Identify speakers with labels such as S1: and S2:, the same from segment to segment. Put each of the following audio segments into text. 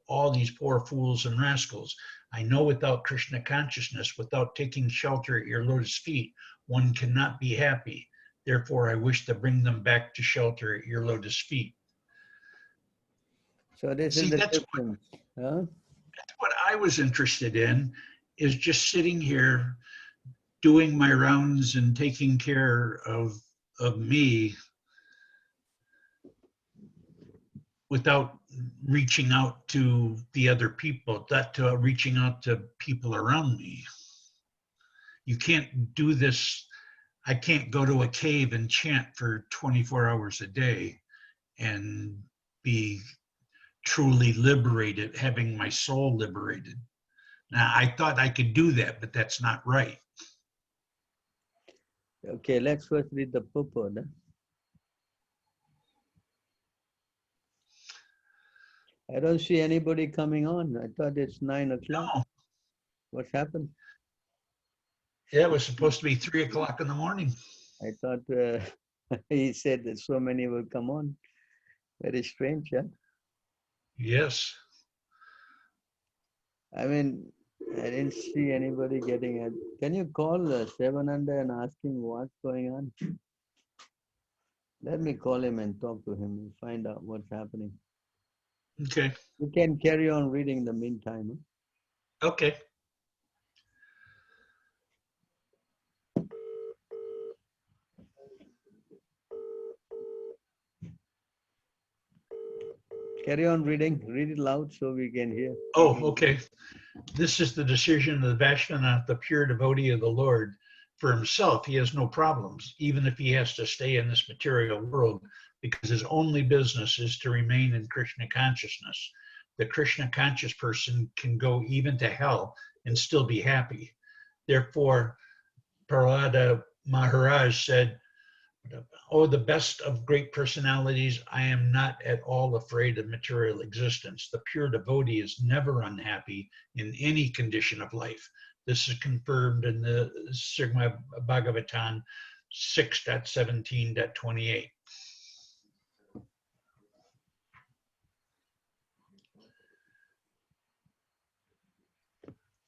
S1: all these poor fools and rascals. I know without Krishna consciousness, without taking shelter at your lotus feet, one cannot be happy. Therefore, I wish to bring them back to shelter at your lotus feet.
S2: So this is the difference. Huh?
S1: That's what I was interested in, is just sitting here doing my rounds and taking care of me without reaching out to the other people, not to reaching out to people around me. You can't do this. I can't go to a cave and chant for 24 hours a day and be truly liberated, having my soul liberated. Now, I thought I could do that, but that's not right.
S2: Okay, let's first read the purport. Huh? I don't see anybody coming on. I thought it's 9 o'clock.
S1: No.
S2: What's happened?
S1: Yeah, it was supposed to be 3 o'clock in the morning.
S2: I thought he said that so many will come on. Very strange, yeah?
S1: Yes.
S2: I mean, I didn't see anybody getting it. Can you call Sevananda and ask him what's going on? Let me call him and talk to him and find out what's happening.
S1: Okay.
S2: You can carry on reading in the meantime. Huh?
S1: Okay.
S2: Carry on reading. Read it loud so we can hear.
S1: Oh, okay. This is the decision of the Vaishnava, the pure devotee of the Lord. For himself, he has no problems, even if he has to stay in this material world, because his only business is to remain in Krishna consciousness. The Krishna conscious person can go even to hell and still be happy. Therefore, Prahlada Maharaj said, "Oh, the best of great personalities, I am not at all afraid of material existence. The pure devotee is never unhappy in any condition of life." This is confirmed in the Srimad Bhagavatam 6.17.28.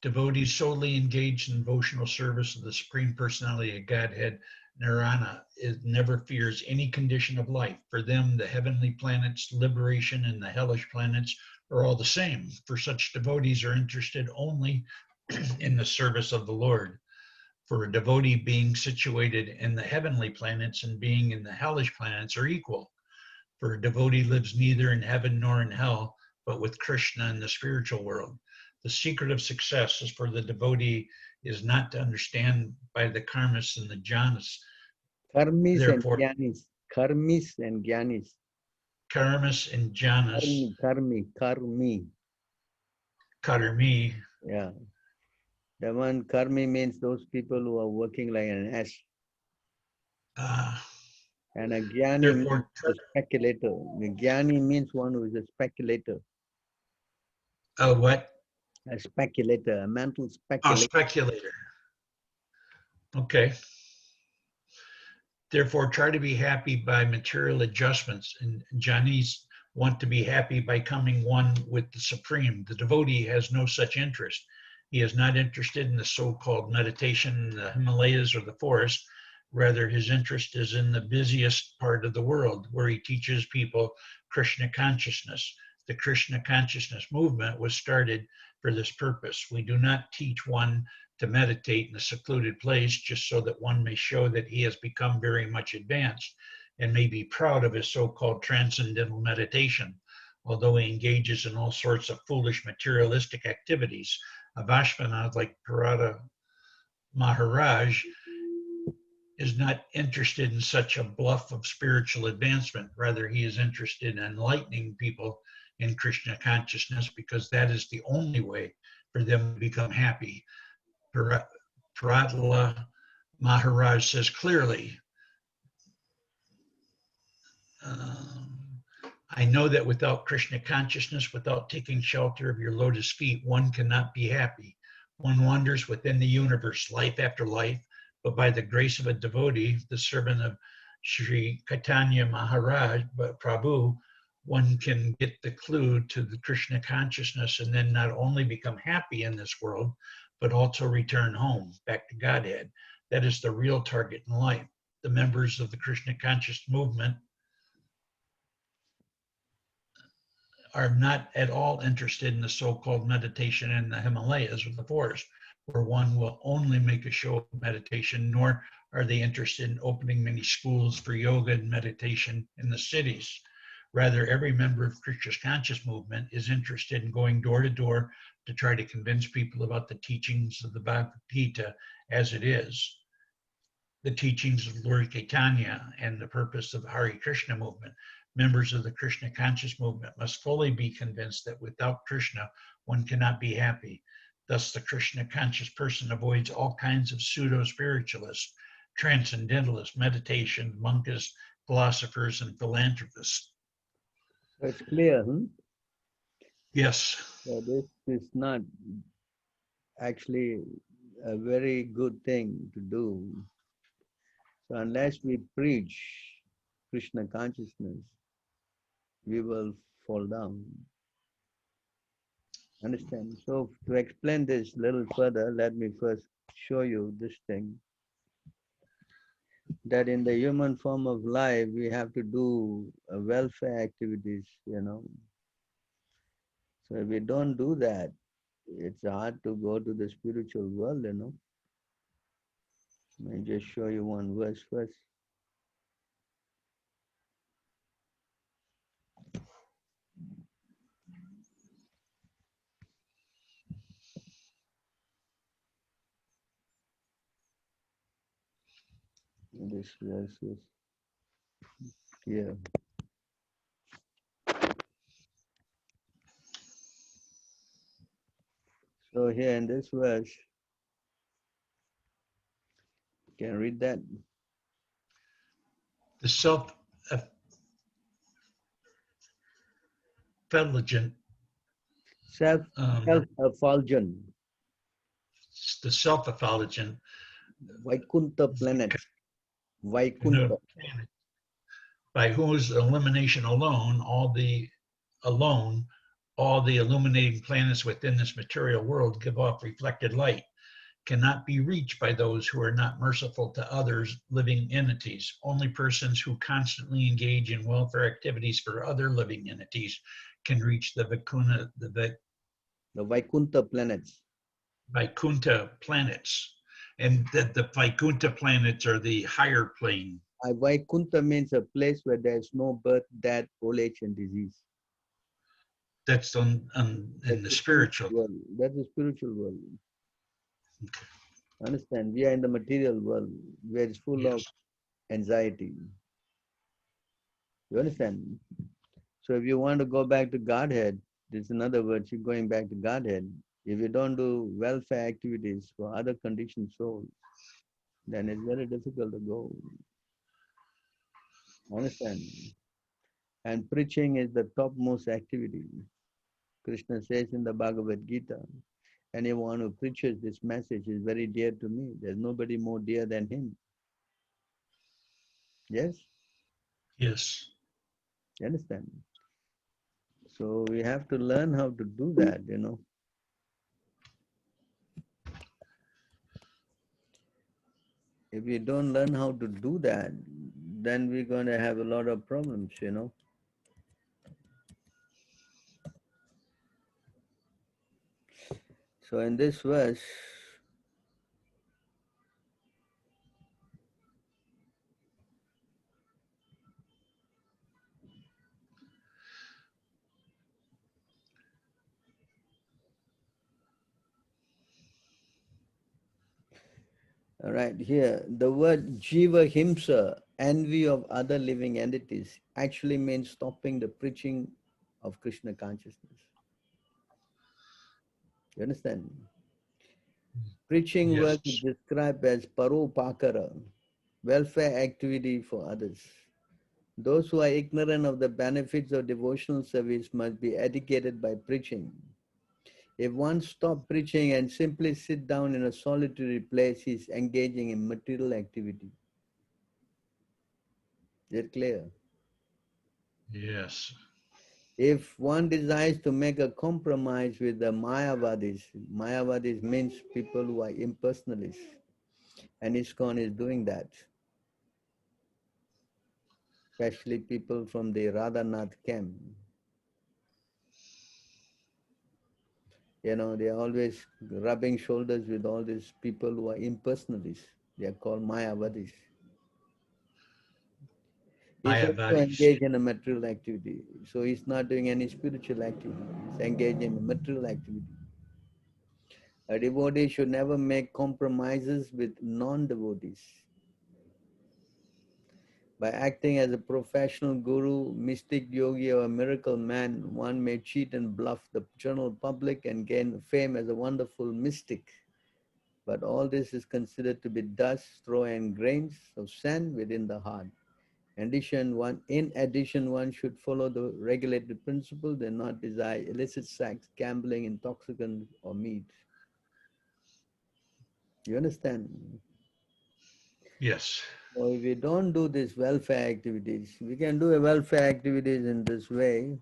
S1: Devotees solely engaged in devotional service of the Supreme Personality of Godhead, Narayana, never fears any condition of life. For them, the heavenly planets, liberation, and the hellish planets are all the same. For such devotees are interested only in the service of the Lord. For a devotee, being situated in the heavenly planets and being in the hellish planets are equal. For a devotee lives neither in heaven nor in hell, but with Krishna in the spiritual world. The secret of success is for the devotee is not to understand by the karmis and the jhanas.
S2: Karmis
S1: Therefore,
S2: and jnanis. Karmis and jnanis.
S1: Karmis and jhanas.
S2: Karmi.
S1: Karmi.
S2: Yeah. The one karmi means those people who are working like an ass. And a jnani means a speculator. The jnani means one who is a speculator.
S1: What?
S2: A speculator, a mental speculator.
S1: Oh, speculator. Okay. Therefore, try to be happy by material adjustments. And jhanis want to be happy by coming one with the Supreme. The devotee has no such interest. He is not interested in the so-called meditation in the Himalayas or the forest. Rather, his interest is in the busiest part of the world, where he teaches people Krishna consciousness. The Krishna consciousness movement was started for this purpose. We do not teach one to meditate in a secluded place just so that one may show that he has become very much advanced and may be proud of his so-called transcendental meditation. Although he engages in all sorts of foolish materialistic activities, a Vaishnava like Prahlada Maharaj is not interested in such a bluff of spiritual advancement. Rather, he is interested in enlightening people in Krishna consciousness, because that is the only way for them to become happy. Prahlada Maharaj says clearly, I know that without Krishna consciousness, without taking shelter of your lotus feet, one cannot be happy. One wanders within the universe, life after life, but by the grace of a devotee, the servant of Sri Chaitanya Maharaj, Prabhu, one can get the clue to the Krishna consciousness and then not only become happy in this world, but also return home, back to Godhead. That is the real target in life. The members of the Krishna conscious movement are not at all interested in the so-called meditation in the Himalayas or the forest, where one will only make a show of meditation, nor are they interested in opening many schools for yoga and meditation in the cities. Rather, every member of Krishna's conscious movement is interested in going door to door to try to convince people about the teachings of the Bhagavad Gita as it is, the teachings of Lord Chaitanya, and the purpose of the Hare Krishna movement. Members of the Krishna conscious movement must fully be convinced that without Krishna, one cannot be happy. Thus, the Krishna conscious person avoids all kinds of pseudo-spiritualists, transcendentalists, meditation, monkists, philosophers, and philanthropists.
S2: So it's clear,
S1: Yes.
S2: So this is not actually a very good thing to do. So unless we preach Krishna consciousness, we will fall down. Understand? So to explain this a little further, let me first show you this thing. That in the human form of life, we have to do welfare activities, So if we don't do that, it's hard to go to the spiritual world, Let me just show you one verse first. This verse is here. So here in this verse, can you read that?
S1: The self-effulgent,
S2: Self-effulgent,
S1: the self-effulgent
S2: Vaikuntha planets. Vaikuntha.
S1: planet, by whose elimination alone, all the illuminating planets within this material world give off reflected light, cannot be reached by those who are not merciful to others living entities. Only persons who constantly engage in welfare activities for other living entities can reach the
S2: Vaikuntha planets.
S1: Vaikuntha planets. And that the Vaikuntha planets are the higher plane.
S2: Vaikuntha means a place where there is no birth, death, old age, and disease.
S1: That's in the spiritual
S2: world. That's the spiritual world.
S1: Okay.
S2: Understand? We are in the material world where it's full of anxiety. You understand? So if you want to go back to Godhead, there's another word, you're going back to Godhead. If you don't do welfare activities for other conditioned souls, then it's very difficult to go. Understand? And preaching is the topmost activity. Krishna says in the Bhagavad Gita, anyone who preaches this message is very dear to me. There's nobody more dear than him. Yes?
S1: Yes.
S2: You understand? So we have to learn how to do that, If we don't learn how to do that, then we're going to have a lot of problems, So in this verse, all right, here, the word jiva himsa, envy of other living entities, actually means stopping the preaching of Krishna consciousness. You understand? Preaching work is described as paropakara, welfare activity for others. Those who are ignorant of the benefits of devotional service must be educated by preaching. If one stops preaching and simply sit down in a solitary place, he is engaging in material activity. Is it clear?
S1: Yes.
S2: If one desires to make a compromise with the Mayavadis means people who are impersonalists, and ISKCON is doing that. Especially people from the Radhanath camp. You know, they are always rubbing shoulders with all these people who are impersonalists. They are called Mayavadis. He's also
S1: Mayavadis.
S2: engaged in a material activity. So he's not doing any spiritual activity. He's engaged in a material activity. A devotee should never make compromises with non-devotees. By acting as a professional guru, mystic yogi, or a miracle man, one may cheat and bluff the general public and gain fame as a wonderful mystic. But all this is considered to be dust, straw, and grains of sand within the heart. In addition, one should follow the regulated principle, do not desire illicit sex, gambling, intoxicants, or meat. You understand?
S1: Yes.
S2: So if we don't do these welfare activities, we can do a welfare activities in this way.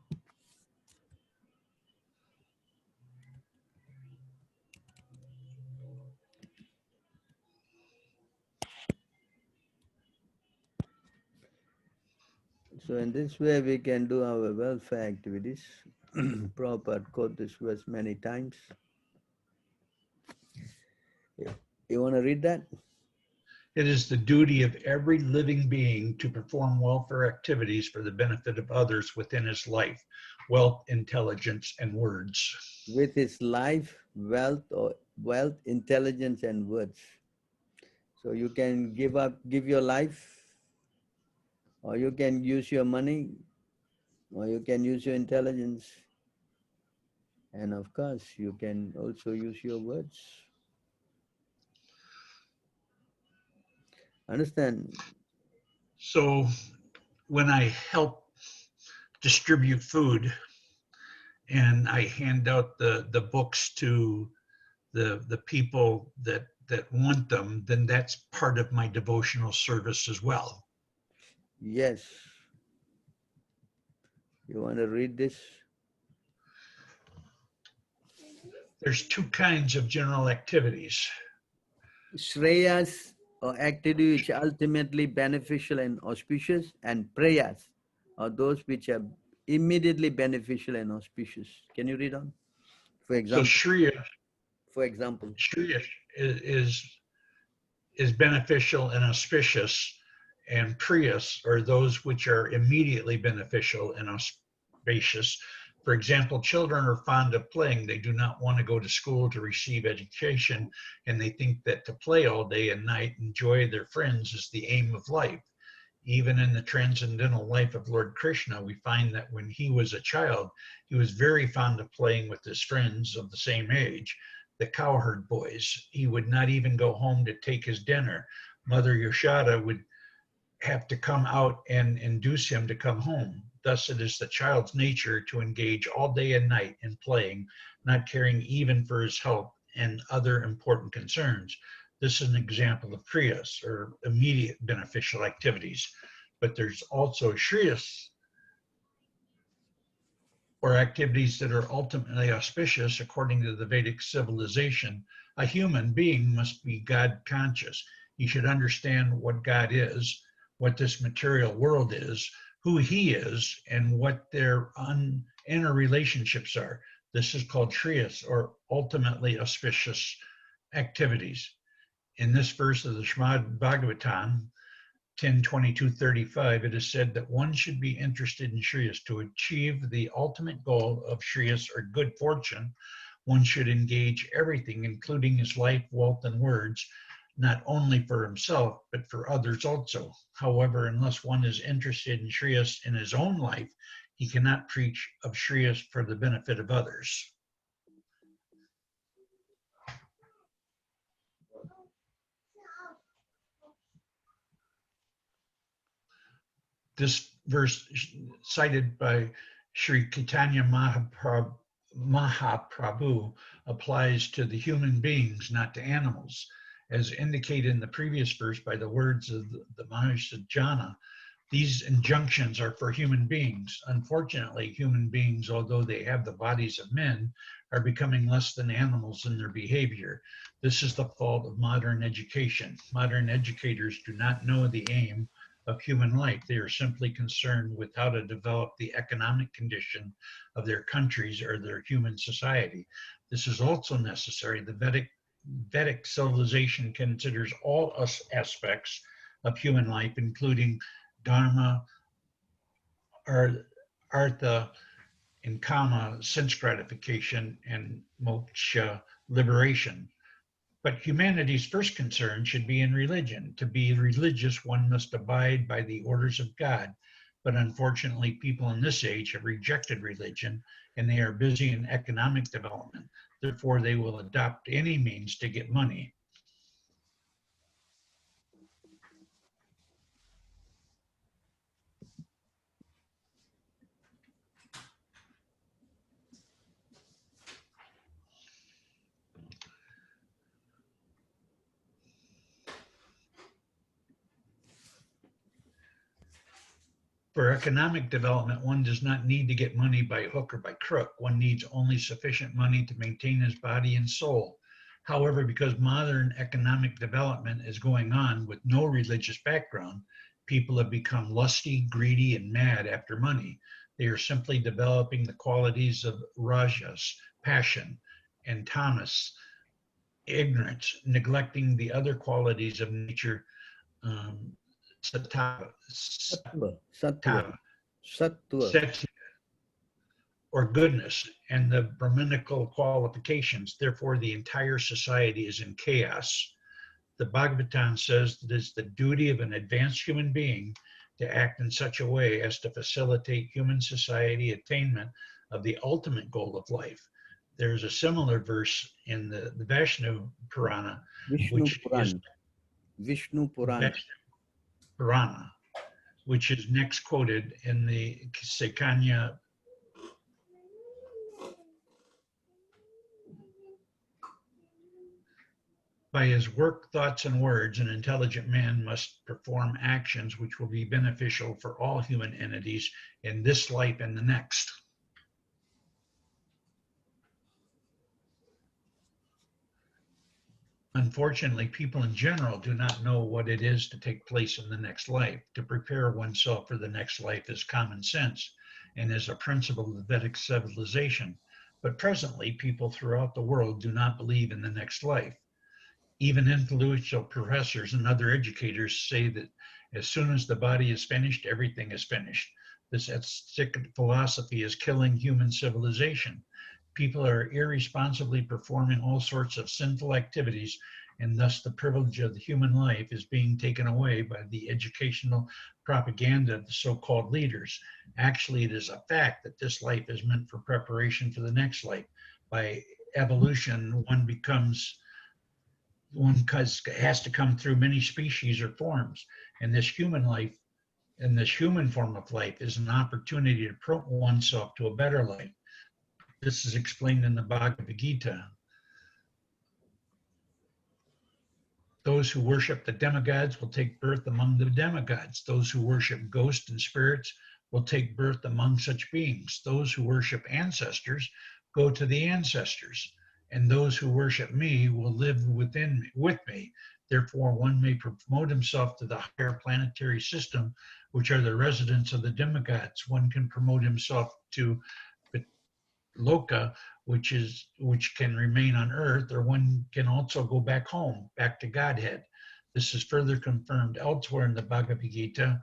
S2: So in this way we can do our welfare activities. Prabhupada quote this verse many times. You want to read that?
S1: It is the duty of every living being to perform welfare activities for the benefit of others within his life, wealth, intelligence, and words.
S2: With his life, wealth, intelligence, and words. So you can give your life, or you can use your money, or you can use your intelligence, and of course you can also use your words. Understand?
S1: So when I help distribute food and I hand out the books to the people that want them, then that's part of my devotional service as well.
S2: Yes. You want to read this?
S1: There's two kinds of general activities.
S2: Shreyas, or activity which are ultimately beneficial and auspicious, and prayas, or those which are immediately beneficial and auspicious. Can you read on? For
S1: So
S2: example.
S1: Shriya is beneficial and auspicious, and Priyas are those which are immediately beneficial and auspicious. For example, children are fond of playing. They do not want to go to school to receive education, and they think that to play all day and night, enjoy their friends, is the aim of life. Even in the transcendental life of Lord Krishna, we find that when he was a child, he was very fond of playing with his friends of the same age, the cowherd boys. He would not even go home to take his dinner. Mother Yashoda would have to come out and induce him to come home. Thus, it is the child's nature to engage all day and night in playing, not caring even for his health and other important concerns. This is an example of Priyas, or immediate beneficial activities. But there's also Shriyas, or activities that are ultimately auspicious according to the Vedic civilization. A human being must be God conscious. He should understand what God is, what this material world is, who he is, and what their inner relationships are. This is called Shriyas, or ultimately auspicious activities. In this verse of the Srimad Bhagavatam, 10:22-35, it is said that one should be interested in Shriyas. To achieve the ultimate goal of Shriyas, or good fortune, one should engage everything, including his life, wealth, and words, not only for himself, but for others also. However, unless one is interested in Shriyas in his own life, he cannot preach of Shriyas for the benefit of others. This verse cited by Sri Chaitanya Mahaprabhu applies to the human beings, not to animals. As indicated in the previous verse by the words of the Mahasajana, These injunctions are for human beings. Unfortunately, human beings, although they have the bodies of men, are becoming less than animals in their behavior. This is the fault of modern education. Modern educators do not know the aim of human life. They are simply concerned with how to develop the economic condition of their countries or their human society. This is also necessary. The Vedic civilization considers all aspects of human life, including dharma, artha, and kama, sense gratification, and moksha, liberation. But humanity's first concern should be in religion. To be religious, one must abide by the orders of God. But unfortunately, people in this age have rejected religion and they are busy in economic development. Therefore, they will adopt any means to get money. For economic development, one does not need to get money by hook or by crook. One needs only sufficient money to maintain his body and soul. However, because modern economic development is going on with no religious background, people have become lusty, greedy, and mad after money. They are simply developing the qualities of rajas, passion, and tamas, ignorance, neglecting the other qualities of nature, sattva,
S2: Sattva.
S1: or goodness, and the Brahminical qualifications. Therefore, the entire society is in chaos. The Bhagavatam says that it's the duty of an advanced human being to act in such a way as to facilitate human society attainment of the ultimate goal of life. There's a similar verse in the Vishnu Purana,
S2: Vishnu Purana,
S1: which is next quoted in the Chaitanya. By his work, thoughts, and words, an intelligent man must perform actions which will be beneficial for all human entities in this life and the next. Unfortunately, people in general do not know what it is to take place in the next life. To prepare oneself for the next life is common sense and is a principle of the Vedic civilization. But presently, people throughout the world do not believe in the next life. Even influential professors and other educators say that as soon as the body is finished, everything is finished. This ascetic philosophy is killing human civilization. People are irresponsibly performing all sorts of sinful activities, and thus the privilege of the human life is being taken away by the educational propaganda of the so-called leaders. Actually, it is a fact that this life is meant for preparation for the next life. By evolution, one has to come through many species or forms, and this human life and this human form of life is an opportunity to promote oneself to a better life. This is explained in the Bhagavad Gita. Those who worship the demigods will take birth among the demigods. Those who worship ghosts and spirits will take birth among such beings. Those who worship ancestors go to the ancestors, and those who worship me will live with me. Therefore, one may promote himself to the higher planetary system, which are the residents of the demigods. One can promote himself to Loka, which can remain on earth, or one can also go back home, back to Godhead. This is further confirmed elsewhere in the Bhagavad Gita.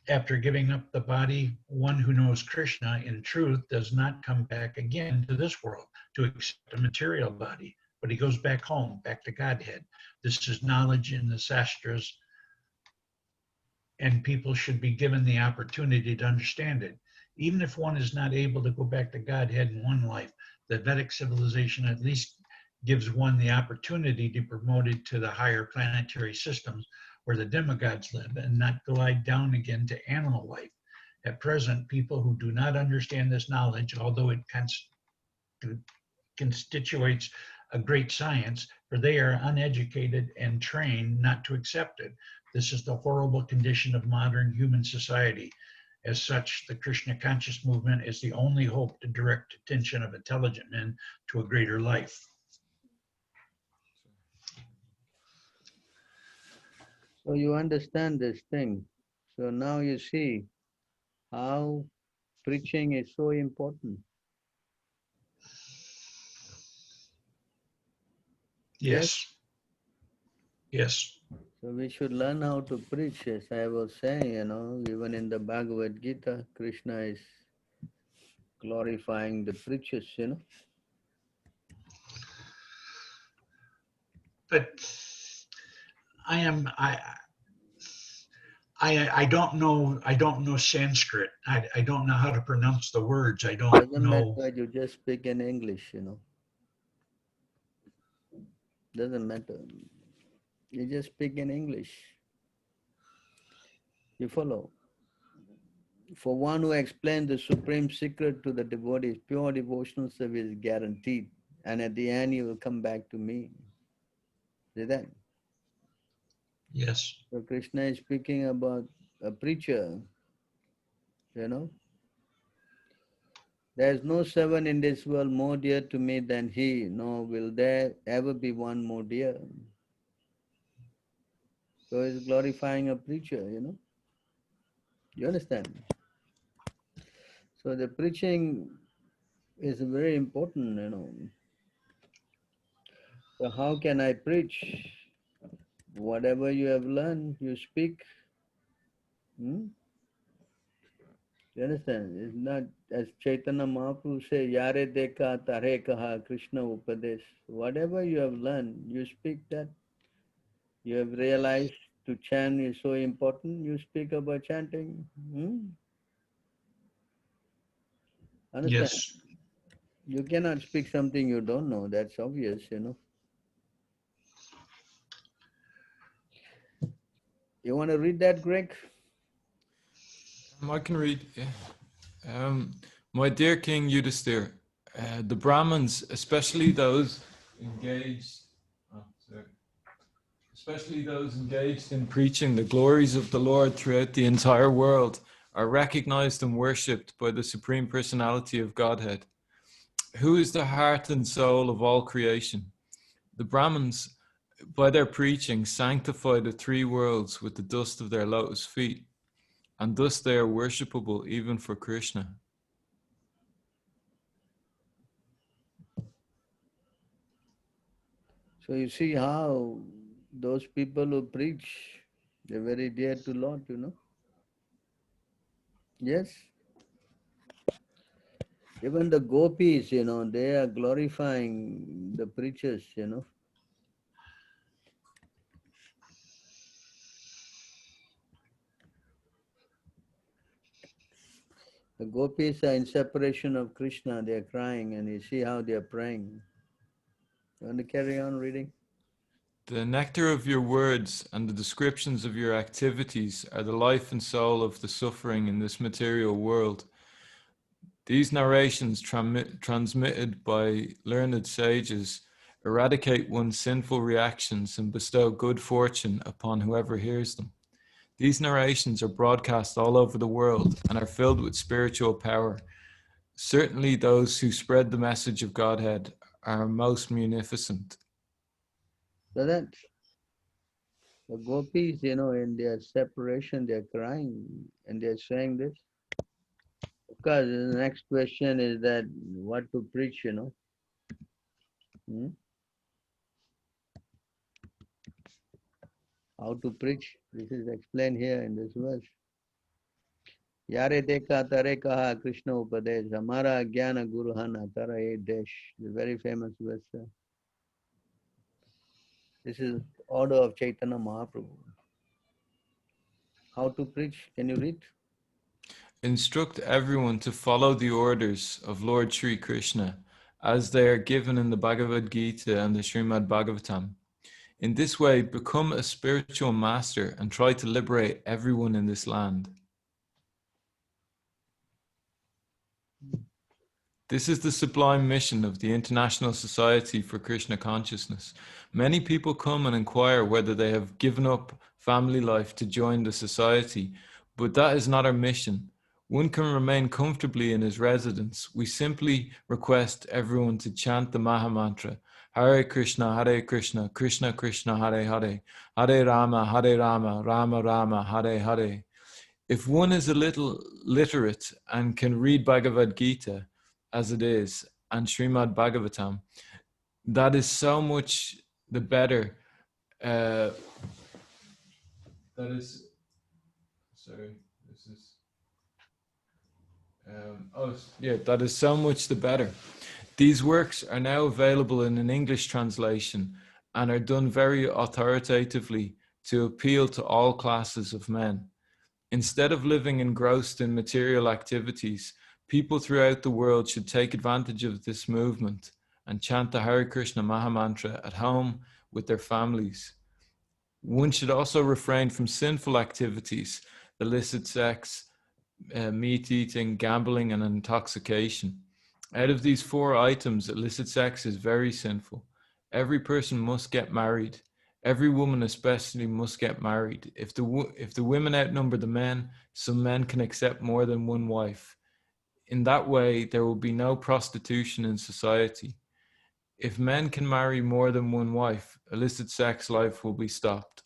S1: After giving up the body, one who knows Krishna in truth does not come back again to this world to accept a material body, but he goes back home, back to Godhead. This is knowledge in the Shastras, and people should be given the opportunity to understand it. Even if one is not able to go back to Godhead in one life, the Vedic civilization at least gives one the opportunity to be promoted to the higher planetary systems where the demigods live and not glide down again to animal life. At present, people who do not understand this knowledge, although it constitutes a great science, for they are uneducated and trained not to accept it. This is the horrible condition of modern human society. As such, the Krishna conscious movement is the only hope to direct attention of intelligent men to a greater life.
S2: So you understand this thing. So now you see how preaching is so important.
S1: Yes. Yes.
S2: So we should learn how to preach. As I was saying, even in the Bhagavad Gita, Krishna is glorifying the preachers.
S1: But I don't know Sanskrit. I don't know how to pronounce the words. I don't
S2: Doesn't
S1: know.
S2: matter, you just speak in English. Doesn't matter. You just speak in English. You follow. For one who explains the supreme secret to the devotees, pure devotional service is guaranteed. And at the end, you will come back to me. See that?
S1: Yes.
S2: So Krishna is speaking about a preacher, There is no servant in this world more dear to me than he, nor will there ever be one more dear. So he's glorifying a preacher. You understand? So the preaching is very important. So how can I preach? Whatever you have learned, you speak. You understand? It's not, as Chaitanya Mahaprabhu says, Yare Dekha Tare Kaha Krishna Upadesh. Whatever you have learned, you speak that. You have realized to chant is so important, you speak about chanting. Understand?
S1: Yes.
S2: You cannot speak something you don't know, that's obvious. You want to read that, Greg?
S3: I can read. My dear King Yudhisthira, the Brahmins, especially those engaged, in preaching the glories of the Lord throughout the entire world, are recognized and worshipped by the Supreme Personality of Godhead, who is the heart and soul of all creation. The Brahmins, by their preaching, sanctify the three worlds with the dust of their lotus feet, and thus they are worshipable even for Krishna.
S2: So you see how those people who preach, they're very dear to Lord. Yes? Even the gopis, they are glorifying the preachers. The gopis are in separation of Krishna, they are crying, and you see how they are praying. You want to carry on reading?
S3: The nectar of your words and the descriptions of your activities are the life and soul of the suffering in this material world. These narrations transmitted by learned sages eradicate one's sinful reactions and bestow good fortune upon whoever hears them. These narrations are broadcast all over the world and are filled with spiritual power. Certainly those who spread the message of Godhead are most munificent.
S2: So that the gopis, in their separation, they're crying and they're saying this. Of course, the next question is that what to preach. How to preach. This is explained here in this verse. Yare dekha tare kaha Krishna upadesh, hamara jnana guruhana tara e desh. The very famous verse. This is order of Chaitanya Mahaprabhu. How to preach? Can you read?
S3: Instruct everyone to follow the orders of Lord Sri Krishna as they are given in the Bhagavad Gita and the Srimad Bhagavatam. In this way, become a spiritual master and try to liberate everyone in this land. This is the sublime mission of the International Society for Krishna Consciousness. Many people come and inquire whether they have given up family life to join the society, but that is not our mission. One can remain comfortably in his residence. We simply request everyone to chant the Maha Mantra, Hare Krishna, Krishna Krishna, Hare Hare, Hare Rama, Rama Rama, Hare Hare. If one is a little literate and can read Bhagavad Gita as it is, and Srimad Bhagavatam, that is so much the better. That is, sorry, this is, that is so much the better. These works are now available in an English translation and are done very authoritatively to appeal to all classes of men. Instead of living engrossed in material activities, people throughout the world should take advantage of this movement and chant the Hare Krishna Maha Mantra at home with their families. One should also refrain from sinful activities, illicit sex, meat eating, gambling, and intoxication. Out of these 4 items, illicit sex is very sinful. Every person must get married. Every woman especially must get married. If the women outnumber the men, some men can accept more than one wife. In that way, there will be no prostitution in society. If men can marry more than one wife, illicit sex life will be stopped.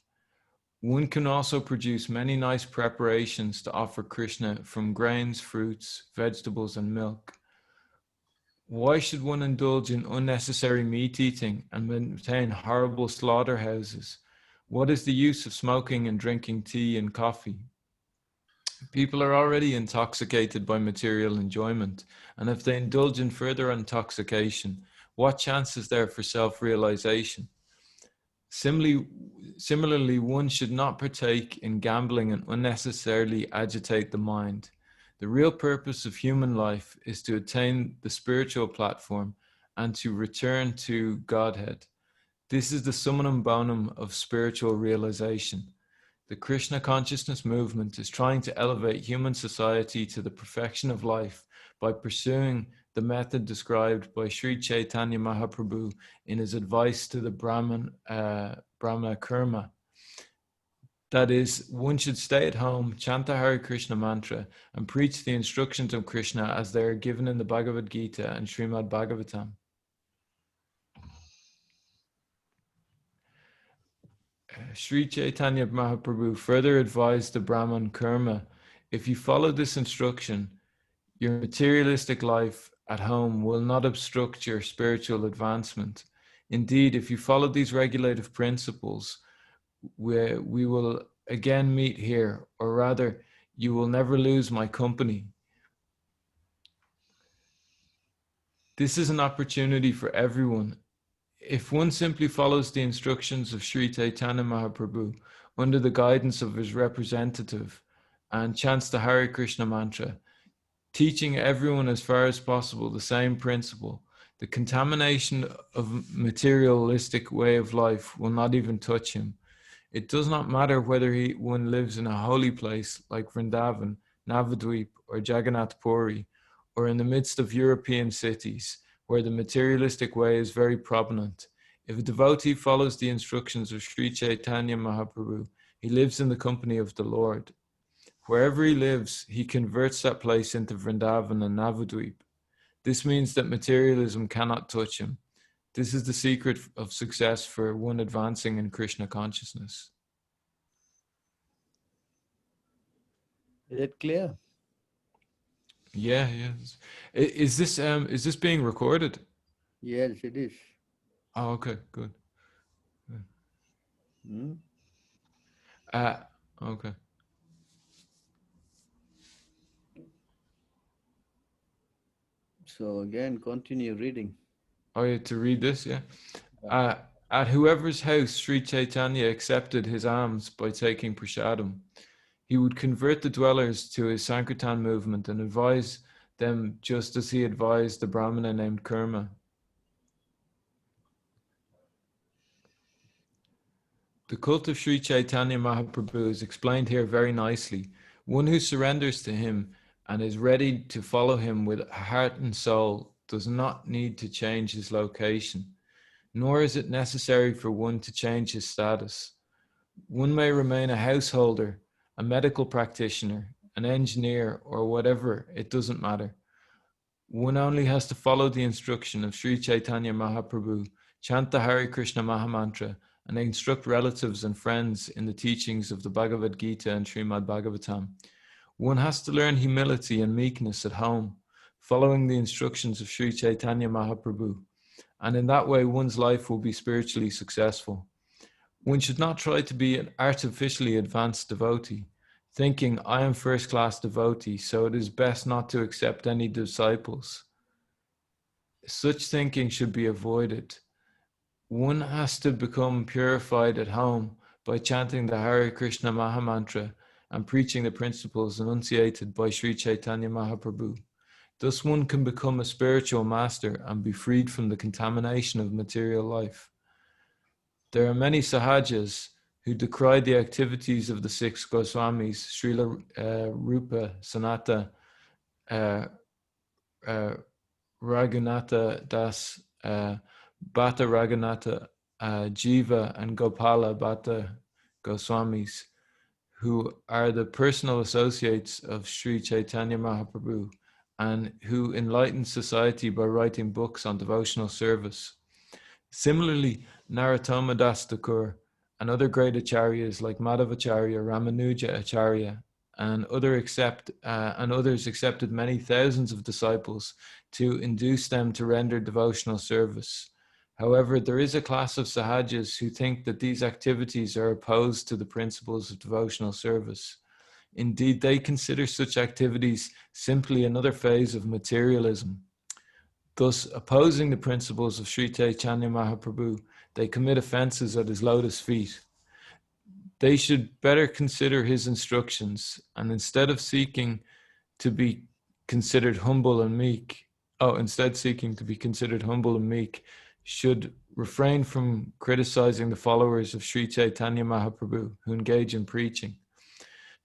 S3: One can also produce many nice preparations to offer Krishna from grains, fruits, vegetables, and milk. Why should one indulge in unnecessary meat eating and maintain horrible slaughterhouses? What is the use of smoking and drinking tea and coffee? People are already intoxicated by material enjoyment, and if they indulge in further intoxication, what chance is there for self-realization? Similarly, one should not partake in gambling and unnecessarily agitate the mind. The real purpose of human life is to attain the spiritual platform and to return to Godhead. This is the summum bonum of spiritual realization. The Krishna consciousness movement is trying to elevate human society to the perfection of life by pursuing the method described by Sri Chaitanya Mahaprabhu in his advice to the Brahmana Kurma. That is, one should stay at home, chant the Hare Krishna mantra, and preach the instructions of Krishna as they are given in the Bhagavad Gita and Srimad Bhagavatam. Sri Chaitanya Mahaprabhu further advised the Brahman Kurma, if you follow this instruction, your materialistic life at home will not obstruct your spiritual advancement. Indeed, if you follow these regulative principles, we will again meet here, or rather, you will never lose my company. This is an opportunity for everyone. If one simply follows the instructions of Sri Chaitanya Mahaprabhu under the guidance of his representative and chants the Hare Krishna mantra, teaching everyone as far as possible the same principle, the contamination of materialistic way of life will not even touch him. It does not matter whether one lives in a holy place like Vrindavan, Navadvip, or Jagannath Puri, or in the midst of European cities where the materialistic way is very prominent. If a devotee follows the instructions of Sri Chaitanya Mahaprabhu, he lives in the company of the Lord. Wherever he lives, he converts that place into Vrindavan and Navadvip. This means that materialism cannot touch him. This is the secret of success for one advancing in Krishna consciousness.
S2: Is it clear?
S3: Yeah, yes. Is this being recorded?
S2: Yes, it is.
S3: Oh, okay, good.
S2: Hmm?
S3: Okay.
S2: So again, continue reading.
S3: Oh, yeah, to read this, yeah. At whoever's house Sri Chaitanya accepted his alms by taking prasadam, he would convert the dwellers to his Sankirtan movement and advise them just as he advised the Brahmana named Kurma. The cult of Sri Chaitanya Mahaprabhu is explained here very nicely. One who surrenders to him and is ready to follow him with heart and soul does not need to change his location, nor is it necessary for one to change his status. One may remain a householder, a medical practitioner, an engineer, or whatever, it doesn't matter. One only has to follow the instruction of Sri Chaitanya Mahaprabhu, chant the Hare Krishna Mahamantra, and instruct relatives and friends in the teachings of the Bhagavad Gita and Srimad Bhagavatam. One has to learn humility and meekness at home, following the instructions of Sri Chaitanya Mahaprabhu, and in that way one's life will be spiritually successful. One should not try to be an artificially advanced devotee, thinking, I am first-class devotee, so it is best not to accept any disciples. Such thinking should be avoided. One has to become purified at home by chanting the Hare Krishna Mahamantra and preaching the principles enunciated by Sri Chaitanya Mahaprabhu. Thus one can become a spiritual master and be freed from the contamination of material life. There are many sahajas who decry the activities of the six Goswamis, Srila Rupa, Sanata, Raghunatha Das, Bhatta Raghunatha, Jiva, and Gopala Bhatta Goswamis, who are the personal associates of Sri Chaitanya Mahaprabhu and who enlighten society by writing books on devotional service. Similarly, Narottama Das Thakur and other great acharyas like Madhavacharya, Ramanuja Acharya, and others accepted many thousands of disciples to induce them to render devotional service. However, there is a class of sahajas who think that these activities are opposed to the principles of devotional service. Indeed, they consider such activities simply another phase of materialism. Thus, opposing the principles of Sri Chaitanya Mahaprabhu, they commit offenses at his lotus feet. They should better consider his instructions, and instead seeking to be considered humble and meek, should refrain from criticizing the followers of Sri Chaitanya Mahaprabhu who engage in preaching.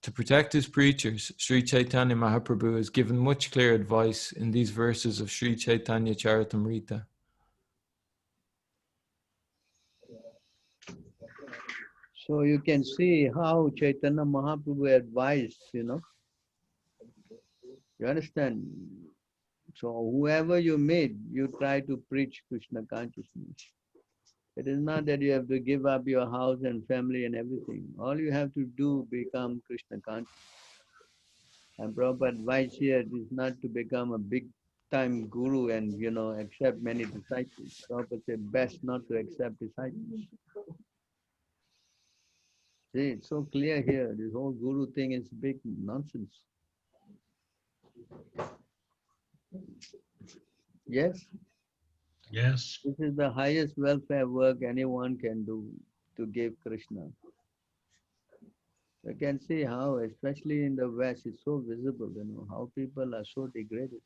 S3: To protect his preachers, Sri Chaitanya Mahaprabhu has given much clear advice in these verses of Sri Chaitanya Charitamrita.
S2: So you can see how Chaitanya Mahaprabhu advised, You understand? So whoever you meet, you try to preach Krishna consciousness. It is not that you have to give up your house and family and everything. All you have to do become Krishna conscious. And Prabhupada advice here is not to become a big time guru and accept many disciples. Prabhupada said best not to accept disciples. See, it's so clear here. This whole guru thing is big nonsense. Yes?
S1: Yes.
S2: This is the highest welfare work anyone can do to give Krishna. You can see how, especially in the West, it's so visible, how people are so degraded.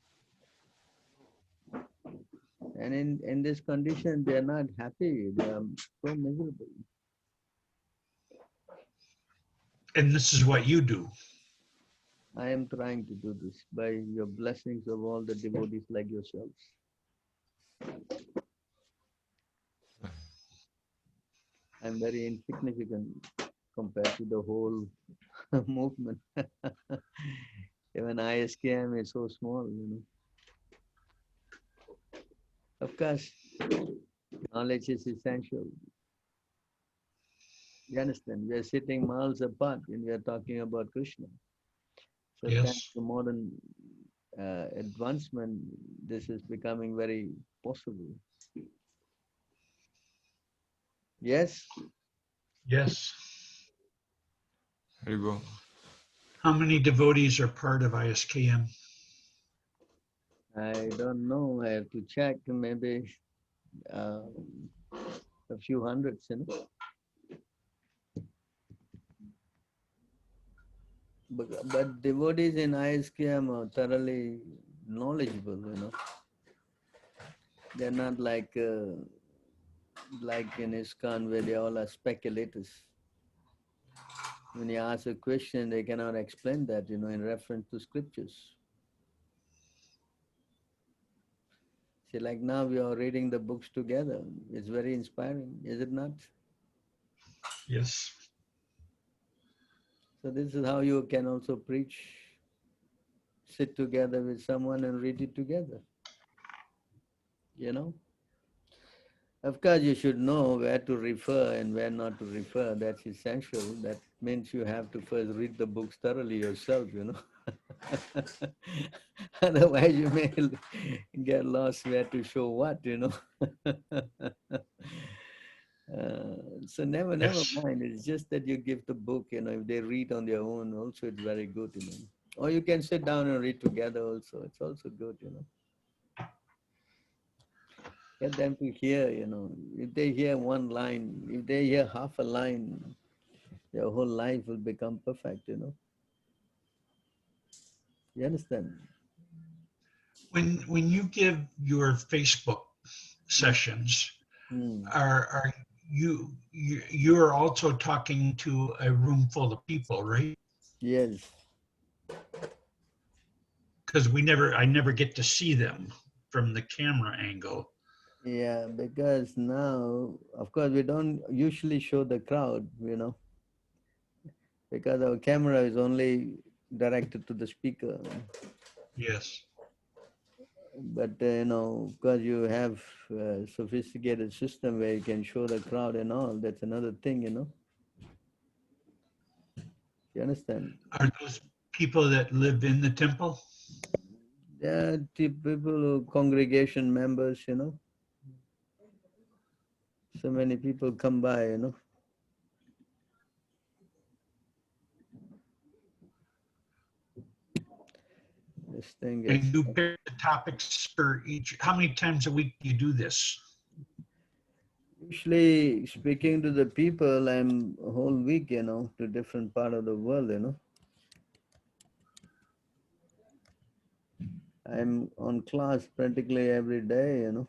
S2: And in this condition, they are not happy. They are so miserable.
S1: And this is what you do.
S2: I am trying to do this by your blessings of all the devotees like yourselves. I'm very insignificant compared to the whole movement. Even ISKM is so small, Of course, knowledge is essential. You understand? We are sitting miles apart when we are talking about Krishna. So thanks to modern advancement, this is becoming very possible. Yes?
S1: Yes.
S3: There you go.
S1: How many devotees are part of ISKM?
S2: I don't know. I have to check. Maybe a few hundreds, But devotees in ISKM are thoroughly knowledgeable, They're not like in ISKCON where they all are speculators. When you ask a question, they cannot explain that, in reference to scriptures. See, like now we are reading the books together. It's very inspiring, is it not?
S1: Yes.
S2: So this is how you can also preach. Sit together with someone and read it together. You know? Of course, you should know where to refer and where not to refer. That's essential. That means you have to first read the books thoroughly yourself, you know. Otherwise, you may get lost where to show what, you know. So never
S1: Yes.
S2: mind. It's just that you give the book, you know, if they read on their own, also it's very good, you know. Or you can sit down and read together also. It's also good, you know. Get them to hear, you know. If they hear one line, if they hear half a line, their whole life will become perfect, you know. You understand?
S1: When you give your Facebook sessions,
S2: Mm.
S1: are you're also talking to a room full of people, right?
S2: Yes.
S1: Because I never get to see them from the camera angle.
S2: Yeah, because now, of course, we don't usually show the crowd, you know, because our camera is only directed to the speaker.
S1: Yes.
S2: But, you know, because you have a sophisticated system where you can show the crowd and all, that's another thing, you know. You understand?
S1: Are those people that live in the temple?
S2: There are people who congregation members, you know. So many people come by, you know. This thing
S1: And
S2: is
S1: you pick the topics for each. How many times a week do you do this?
S2: usually speaking to the people. I'm a whole week, you know, to different part of the world, you know. I'm on class practically every day, you know.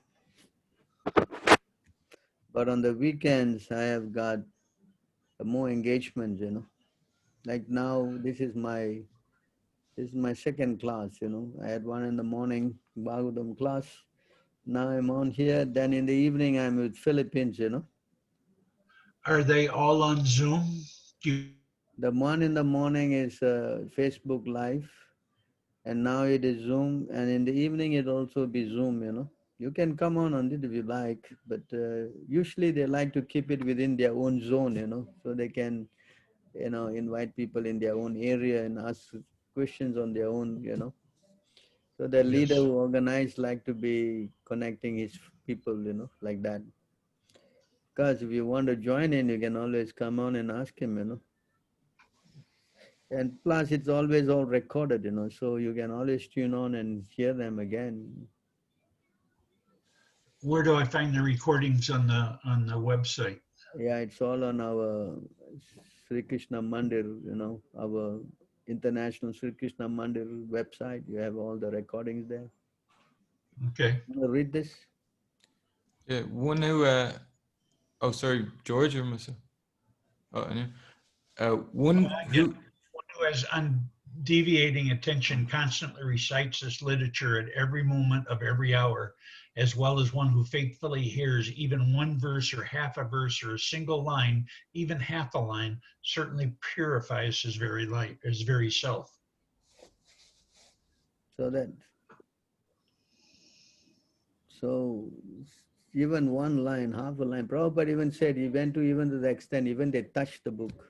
S2: But on the weekends, I have got more engagements, you know. Like now, this is my second class, you know. I had one in the morning, Bhagavatam class. Now I'm on here. Then in the evening, I'm with Philippines, you know.
S1: Are they all on Zoom? Do you,
S2: The one in the morning is Facebook Live, and now it is Zoom, and in the evening it also be Zoom, you know. You can come on it if you like, but usually they like to keep it within their own zone, you know, so they can, you know, invite people in their own area and ask questions on their own, you know. So the leader
S1: yes.
S2: who organized like to be connecting his people, you know, like that. Because if you want to join in, you can always come on and ask him, you know. And plus, it's always all recorded, you know, so you can always tune on and hear them again.
S1: Where do I find the recordings on the website?
S2: Yeah, it's all on our Sri Krishna Mandir, you know, our international Sri Krishna Mandir website. You have all the recordings there.
S1: Okay.
S2: You wanna read this?
S3: Yeah, one who, oh, sorry, George or myself? Oh, anyway. One
S1: Yeah.
S3: who,
S1: One who has undeviating attention constantly recites this literature at every moment of every hour, as well as one who faithfully hears even one verse or half a verse or a single line, even half a line, certainly purifies his very life, his very self.
S2: So that, so even one line, half a line, Prabhupada even said, he went to even to the extent, even they touch the book,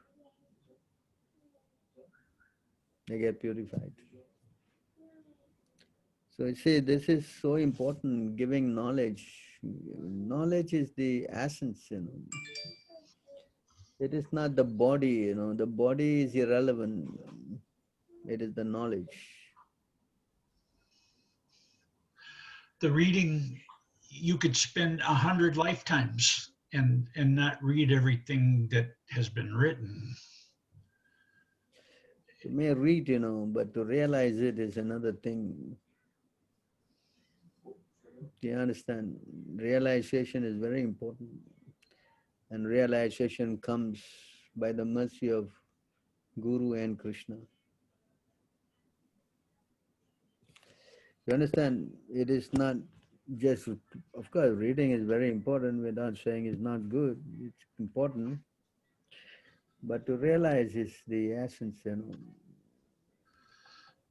S2: they get purified. So you see, this is so important, giving knowledge. Knowledge is the essence, you know. It is not the body, you know. The body is irrelevant. It is the knowledge.
S1: The reading, you could spend 100 lifetimes and not read everything that has been written.
S2: You may read, you know, but to realize it is another thing. Do you understand? Realization is very important. And realization comes by the mercy of Guru and Krishna. You understand? It is not Just, of course, reading is very important. We're not saying it's not good. It's important. But to realize is the essence, you know.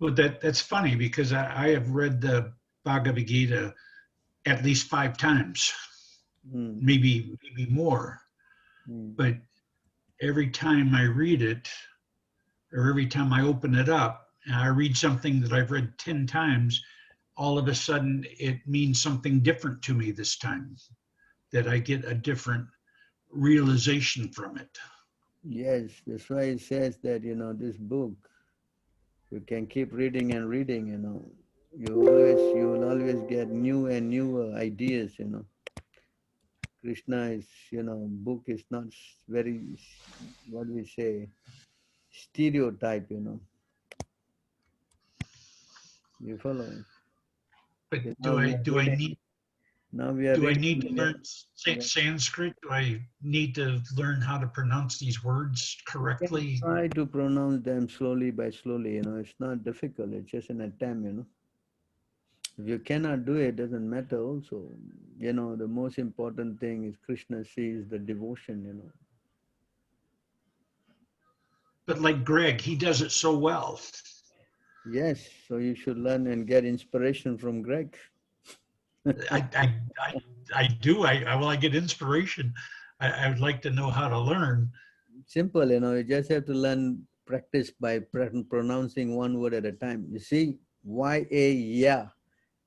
S1: Well, that's funny because I have read the Bhagavad Gita at least 5 times,
S2: Mm,
S1: maybe more.
S2: mm.
S1: But every time I read it, or every time I open it up, and I read something that I've read 10 times, all of a sudden it means something different to me this time, that I get a different realization from it.
S2: Yes, that's why it says that, you know, this book, you can keep reading and reading, you know. You will always get new and newer ideas, you know. Krishna is, you know, book is not very, what we say, stereotype, you know. You follow?
S1: But
S2: So now
S1: do
S2: we
S1: I
S2: are
S1: do I
S2: reading,
S1: need
S2: now we are
S1: do I
S2: reading,
S1: need to learn
S2: yeah.
S1: Sanskrit? Do I need to learn how to pronounce these words
S2: You can
S1: correctly?
S2: try to pronounce them slowly by slowly, you know. It's not difficult, it's just an attempt, you know. If you cannot do it, doesn't matter also. You know, the most important thing is Krishna sees the devotion, you know.
S1: But like Greg, he does it so well.
S2: Yes, so you should learn and get inspiration from Greg.
S1: I I I, I do. I get inspiration. I would like to know how to learn.
S2: Simple, you know, you just have to learn, practice by pronouncing one word at a time. You see, Y-A-Ya,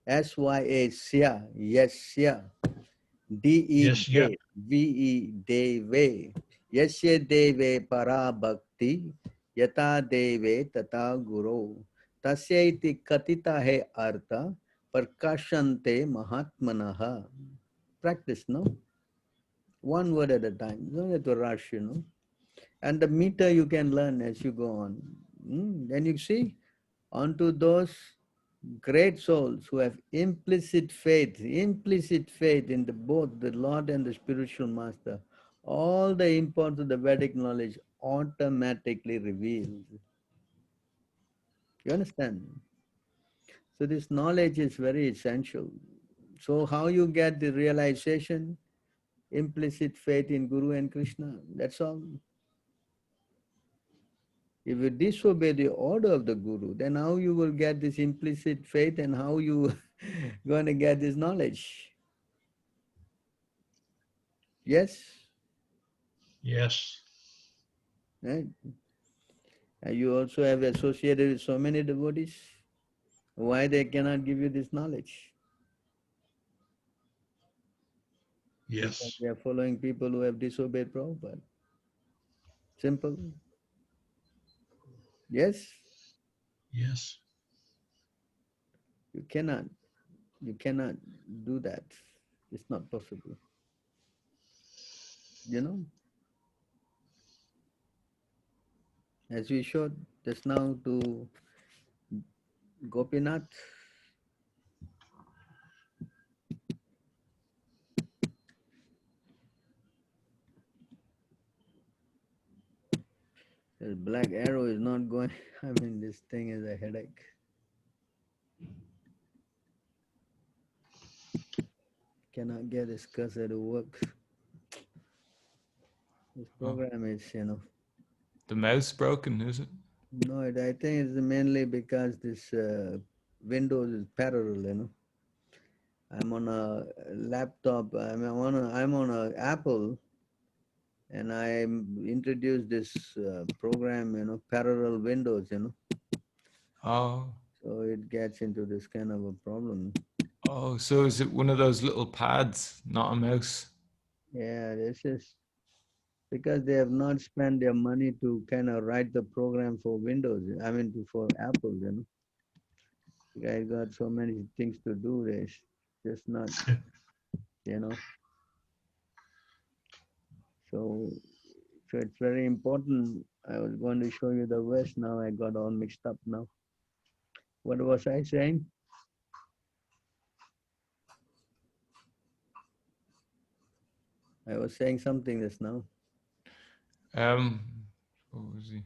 S2: S-Y-A, Sya, yes, Sya, D-E,
S1: Yes, yeah.
S2: De, V-E, Deve, Yasya Deve Para Bhakti, Yata Deve Tata Guru, Tasyaiti Katita He Artha, Prakashante Mahatmanaha. Practice, no? One word at a time. You don't have to rush, you know. And the meter you can learn as you go on. Then you see, onto those great souls who have implicit faith in the both the Lord and the spiritual master, all the importance of the Vedic knowledge automatically revealed. You understand? So this knowledge is very essential. So how you get the realization? Implicit faith in Guru and Krishna. That's all. If you disobey the order of the Guru, then how you will get this implicit faith and how you going to get this knowledge? Yes?
S1: Yes.
S2: Right? And you also have associated with so many devotees. Why they cannot give you this knowledge? Because
S1: Yes.
S2: they are following people who have disobeyed Prabhupada. Simple. Yes?
S1: Yes.
S2: You cannot. You cannot do that. It's not possible. You know? As we showed just now to Gopinath, this black arrow is not going. I mean, this thing is a headache. Cannot get this cursor to work. This
S3: Oh,
S2: program is, you know,
S3: the mouse broken, is it?
S2: no, I think it's mainly because this Windows is parallel, you know. I'm on a laptop, I'm on a Apple, and I introduced this program, you know, parallel windows, you know.
S3: Oh,
S2: So it gets into this kind of a problem.
S3: oh, so is it one of those little pads, not a mouse?
S2: Yeah, this is because they have not spent their money to kind of write the program for Windows. I mean, for Apple, you know. The guy got so many things to do. There's just not, you know. So, so it's very important. I was going to show you the verse. Now I got all mixed up now. What was I saying? I was saying something just now.
S3: Um, what was he?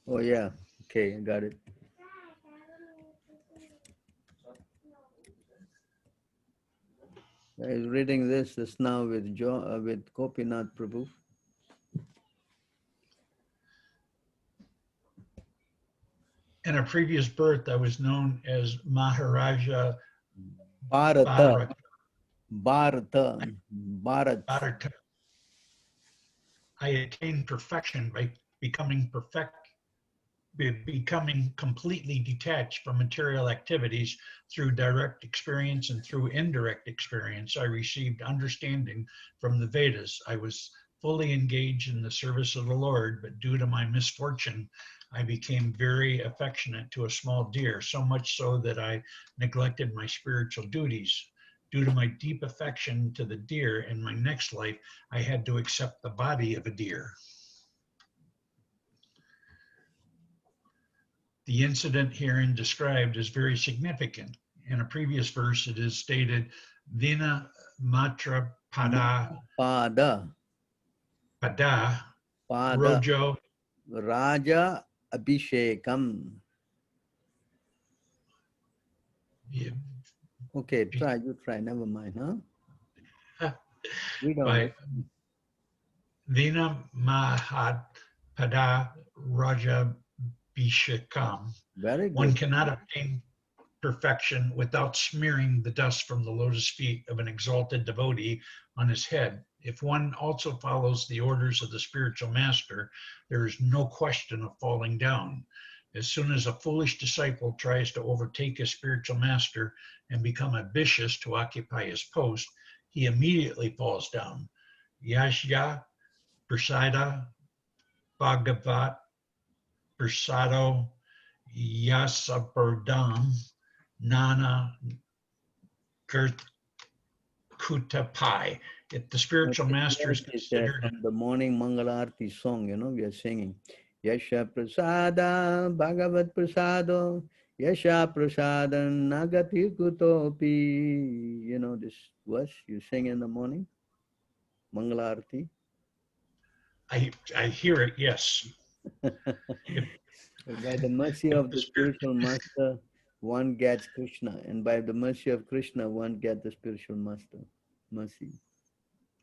S2: Oh yeah. Okay, I got it. I was reading this just now with with Gopinath Prabhu.
S1: In a previous birth, I was known as Maharaja
S2: Bharata.
S1: Bharata.
S2: Bharata. Bharat.
S1: Bharata. I attained perfection by becoming completely detached from material activities through direct experience, and through indirect experience I received understanding from the Vedas. I was fully engaged in the service of the Lord, but due to my misfortune, I became very affectionate to a small deer, so much so that I neglected my spiritual duties. Due to my deep affection to the deer, in my next life, I had to accept the body of a deer. The incident herein described is very significant. In a previous verse, it is stated, Vina Matra Pada
S2: Pada.
S1: Rojo.
S2: Raja Abhishekam. Okay, you try, never mind, huh? We don't know.
S1: By Vina Mahat Pada Raja Bishakam.
S2: Very good.
S1: One cannot obtain perfection without smearing the dust from the lotus feet of an exalted devotee on his head. If one also follows the orders of the spiritual master, there is no question of falling down. As soon as a foolish disciple tries to overtake his spiritual master and become ambitious to occupy his post, he immediately falls down. Yashya Prasada Bhagavat Prasado Yasabardam Nana Kutapai. If the spiritual master is considered
S2: from the morning Mangalarti song, we are singing. Yasha Prasada Bhagavat Prasado Yasha Prasada Nagati Kutopi. This verse you sing in the morning, Mangalarti.
S1: I hear it, yes.
S2: By the mercy of the spiritual master, one gets Krishna, and by the mercy of Krishna, one gets the spiritual master. Mercy.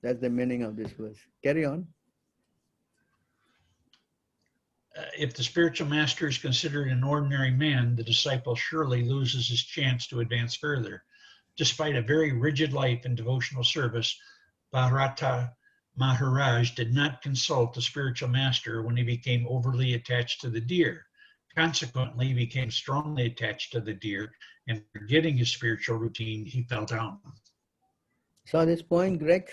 S2: That's the meaning of this verse. Carry on.
S1: If the spiritual master is considered an ordinary man, the disciple surely loses his chance to advance further. Despite a very rigid life in devotional service, Bharata Maharaj did not consult the spiritual master when he became overly attached to the deer. Consequently, he became strongly attached to the deer, and forgetting his spiritual routine, he fell down.
S2: Saw this point, Greg?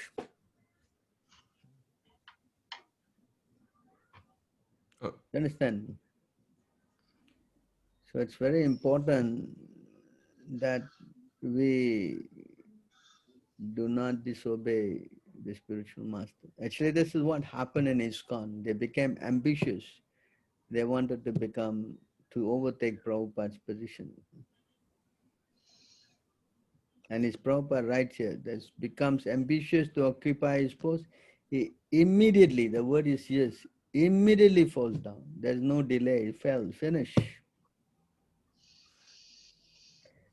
S2: You understand? So it's very important that we do not disobey the spiritual master. Actually, this is what happened in ISKCON. They became ambitious. They wanted to overtake Prabhupada's position. And his Prabhupada writes here, that becomes ambitious to occupy his post, he immediately, the word is yes, immediately falls down. There's no delay, he fell, finish.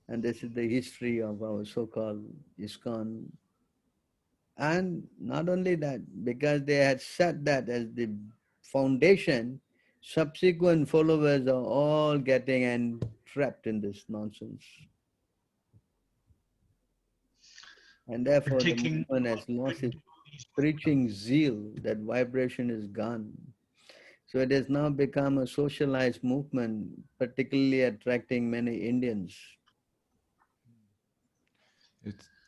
S2: And this is the history of our so-called ISKCON. And not only that, because they had set that as the foundation, subsequent followers are all getting entrapped in this nonsense. And therefore the movement has lost its preaching zeal, that vibration is gone. So it has now become a socialized movement, particularly attracting many Indians.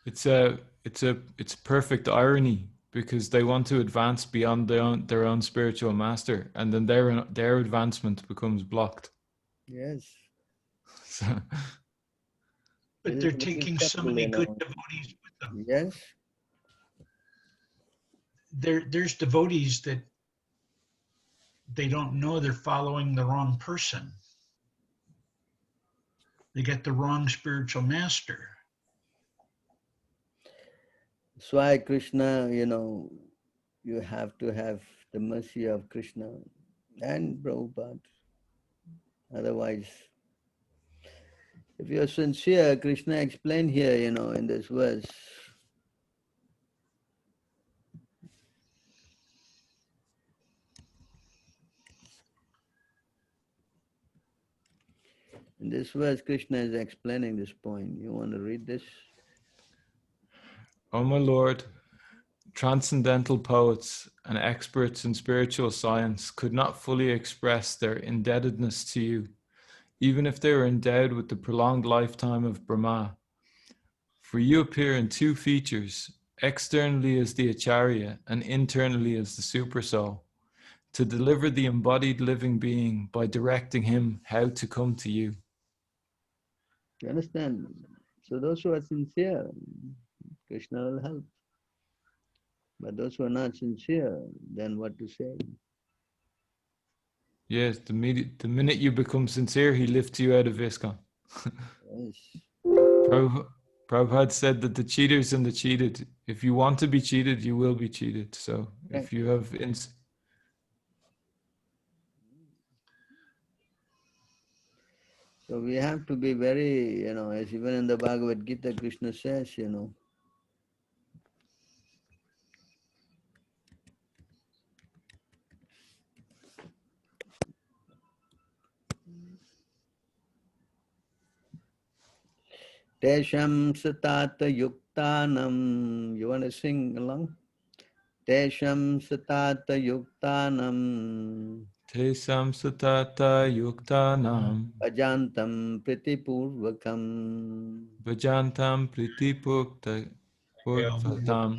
S3: It's perfect irony, because they want to advance beyond their own spiritual master, and then their advancement becomes blocked.
S2: Yes.
S3: So,
S1: but they're taking so many good devotees with them.
S2: Yes.
S1: There's devotees that they don't know they're following the wrong person. They get the wrong spiritual master.
S2: So why Krishna, you have to have the mercy of Krishna and Prabhupada. Otherwise, if you're sincere, Krishna explained here, in this verse, In this verse, Krishna is explaining this point. You want to read this?
S3: O my Lord, transcendental poets and experts in spiritual science could not fully express their indebtedness to you, even if they were endowed with the prolonged lifetime of Brahma. For you appear in two features, externally as the Acharya and internally as the Supersoul, to deliver the embodied living being by directing him how to come to you.
S2: You understand? So those who are sincere, Krishna will help. But those who are not sincere, then what to say?
S3: Yes, the minute you become sincere, he lifts you out of ISKCON.
S2: Yes.
S3: Prabhupada said that the cheaters and the cheated, if you want to be cheated, you will be cheated. So if you have...
S2: So we have to be very, as even in the Bhagavad Gita, Krishna says, Tesham satata yuktanam. You want to sing along? Tesham satata yuktanam.
S3: Tesam satata yuktanam
S2: Ajantam pritipurvakam.
S3: bhajantam pritipurvatam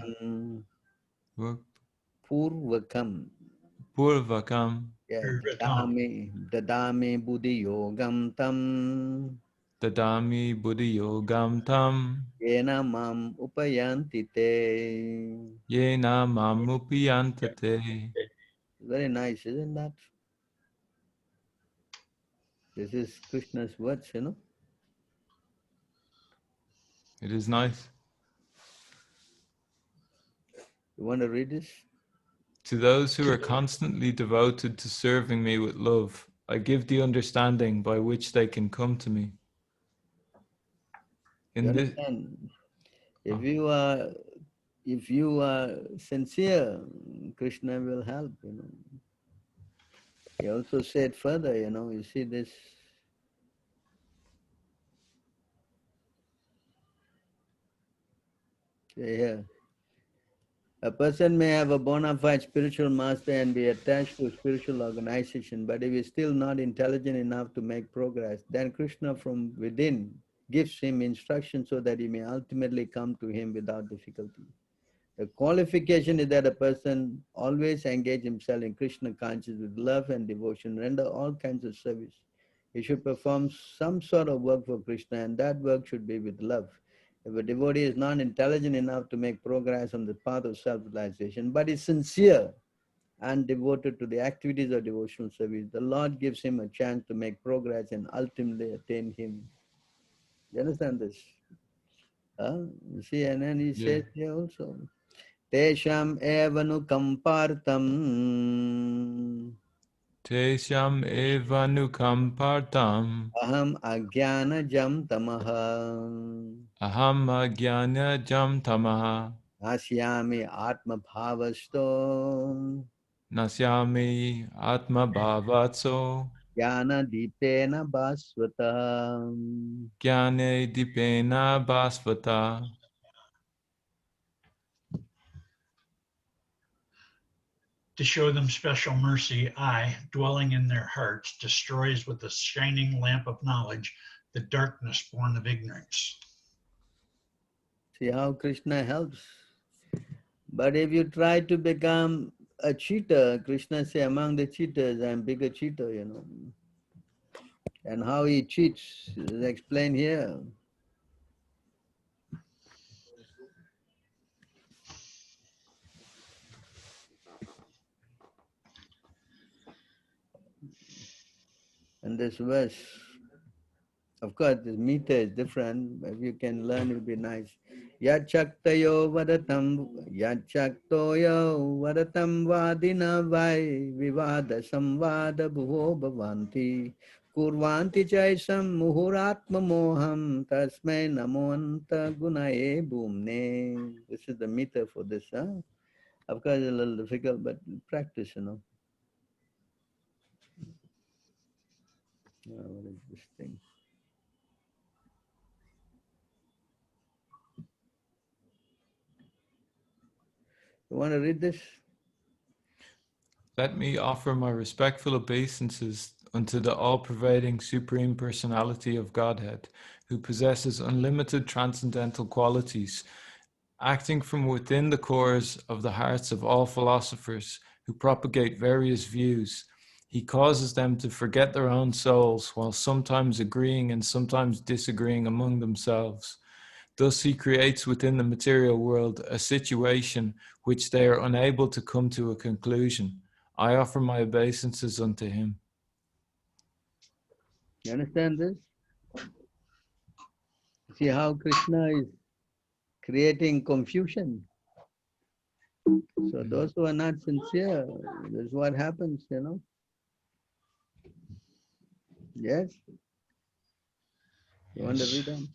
S2: Purvakam.
S3: purvakam
S2: Yeah, dadami buddhi yogam tam.
S3: dadami buddhi yogam tam
S2: Yena mam upayanti te.
S3: yena mamupiyantate.
S2: Very nice, isn't that? This is Krishna's words,
S3: It is nice.
S2: You want to read this?
S3: To those who are constantly devoted to serving me with love, I give the understanding by which they can come to me.
S2: You understand? If you are sincere, Krishna will help, He also said further, you see this. Here. A person may have a bona fide spiritual master and be attached to a spiritual organization, but if he is still not intelligent enough to make progress, then Krishna from within gives him instruction so that he may ultimately come to him without difficulty. The qualification is that a person always engage himself in Krishna consciousness with love and devotion, render all kinds of service. He should perform some sort of work for Krishna, and that work should be with love. If a devotee is not intelligent enough to make progress on the path of self-realization, but is sincere and devoted to the activities of devotional service, the Lord gives him a chance to make progress and ultimately attain Him. You understand this? You see, and then he says here also, Tesham evanukampartam
S3: Tesham evanukampartam
S2: aham ajnanajam tamaha
S3: aham ajnanajam tamaha
S2: nasyami atma bhavasto
S3: nasyami atma bhavatso
S2: jnana dipena basvata.
S3: jnane dipena basvata.
S1: To show them special mercy, I, dwelling in their hearts, destroys with the shining lamp of knowledge the darkness born of ignorance.
S2: See how Krishna helps. But if you try to become a cheater, Krishna say among the cheaters, I am bigger cheater, And how he cheats is explained here. And this verse, of course, this meter is different. If you can learn, it will be nice. Yachaktayo vadatam, yachaktoyo vadatam vadina vai vivada samvada bhuvo bhavanti. Kurvanti chaisam muhuratma moham tasmai namoanta gunaye bhumne. This is the meter for this. Of course, it's a little difficult, but practice, What is this thing? You want to read this?
S3: Let me offer my respectful obeisances unto the all-pervading Supreme Personality of Godhead, who possesses unlimited transcendental qualities, acting from within the cores of the hearts of all philosophers who propagate various views. He causes them to forget their own souls, while sometimes agreeing and sometimes disagreeing among themselves. Thus he creates within the material world a situation which they are unable to come to a conclusion. I offer my obeisances unto him.
S2: You understand this? See how Krishna is creating confusion. So those who are not sincere, this is what happens, you know. Yes? You want to read on?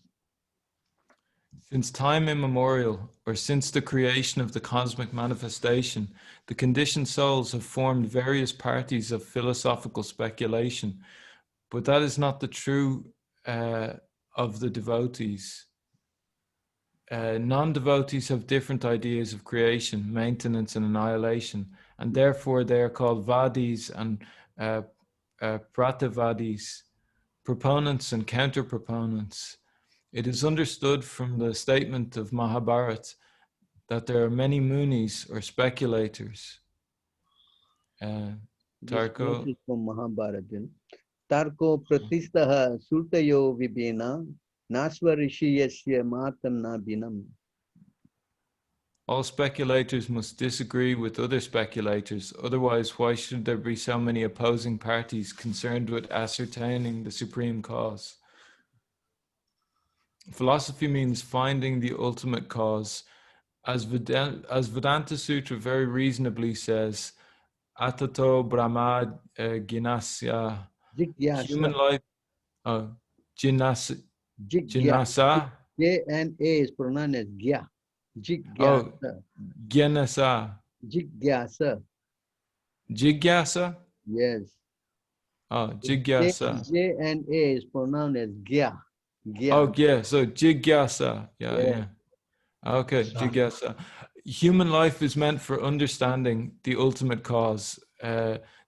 S3: Since time immemorial, or since the creation of the cosmic manifestation, the conditioned souls have formed various parties of philosophical speculation, but that is not the true of the devotees. Non-devotees have different ideas of creation, maintenance, and annihilation, and therefore they are called vadis and prativadis, proponents and counter-proponents. It is understood from the statement of Mahabharata that there are many munis or speculators.
S2: This quote
S3: Tarko,
S2: is from Mahabharata. You know? Tarko pratistaha surtayo vibena naswarishi yasya matam na binam.
S3: all speculators must disagree with other speculators, otherwise why should there be so many opposing parties concerned with ascertaining the supreme cause? Philosophy means finding the ultimate cause. As Vedanta Sutra very reasonably says, Atato Brahma Ginasya, human
S2: Jigyasa.
S3: life, Jinasa,
S2: Jigyasa.
S3: Jinasa,
S2: J and A is pronounced as Gya.
S3: oh,
S2: Jigyasa.
S3: Gyanasa,
S2: Jigyasa.
S3: Jigyasa,
S2: Yes. J,
S3: Jigyasa.
S2: J and A is pronounced as Gya.
S3: Oh,
S2: Gya.
S3: yeah, so Jigyasa,
S2: Yes.
S3: yeah. Okay,
S1: So,
S3: Jigyasa. Human life is meant for understanding the ultimate cause.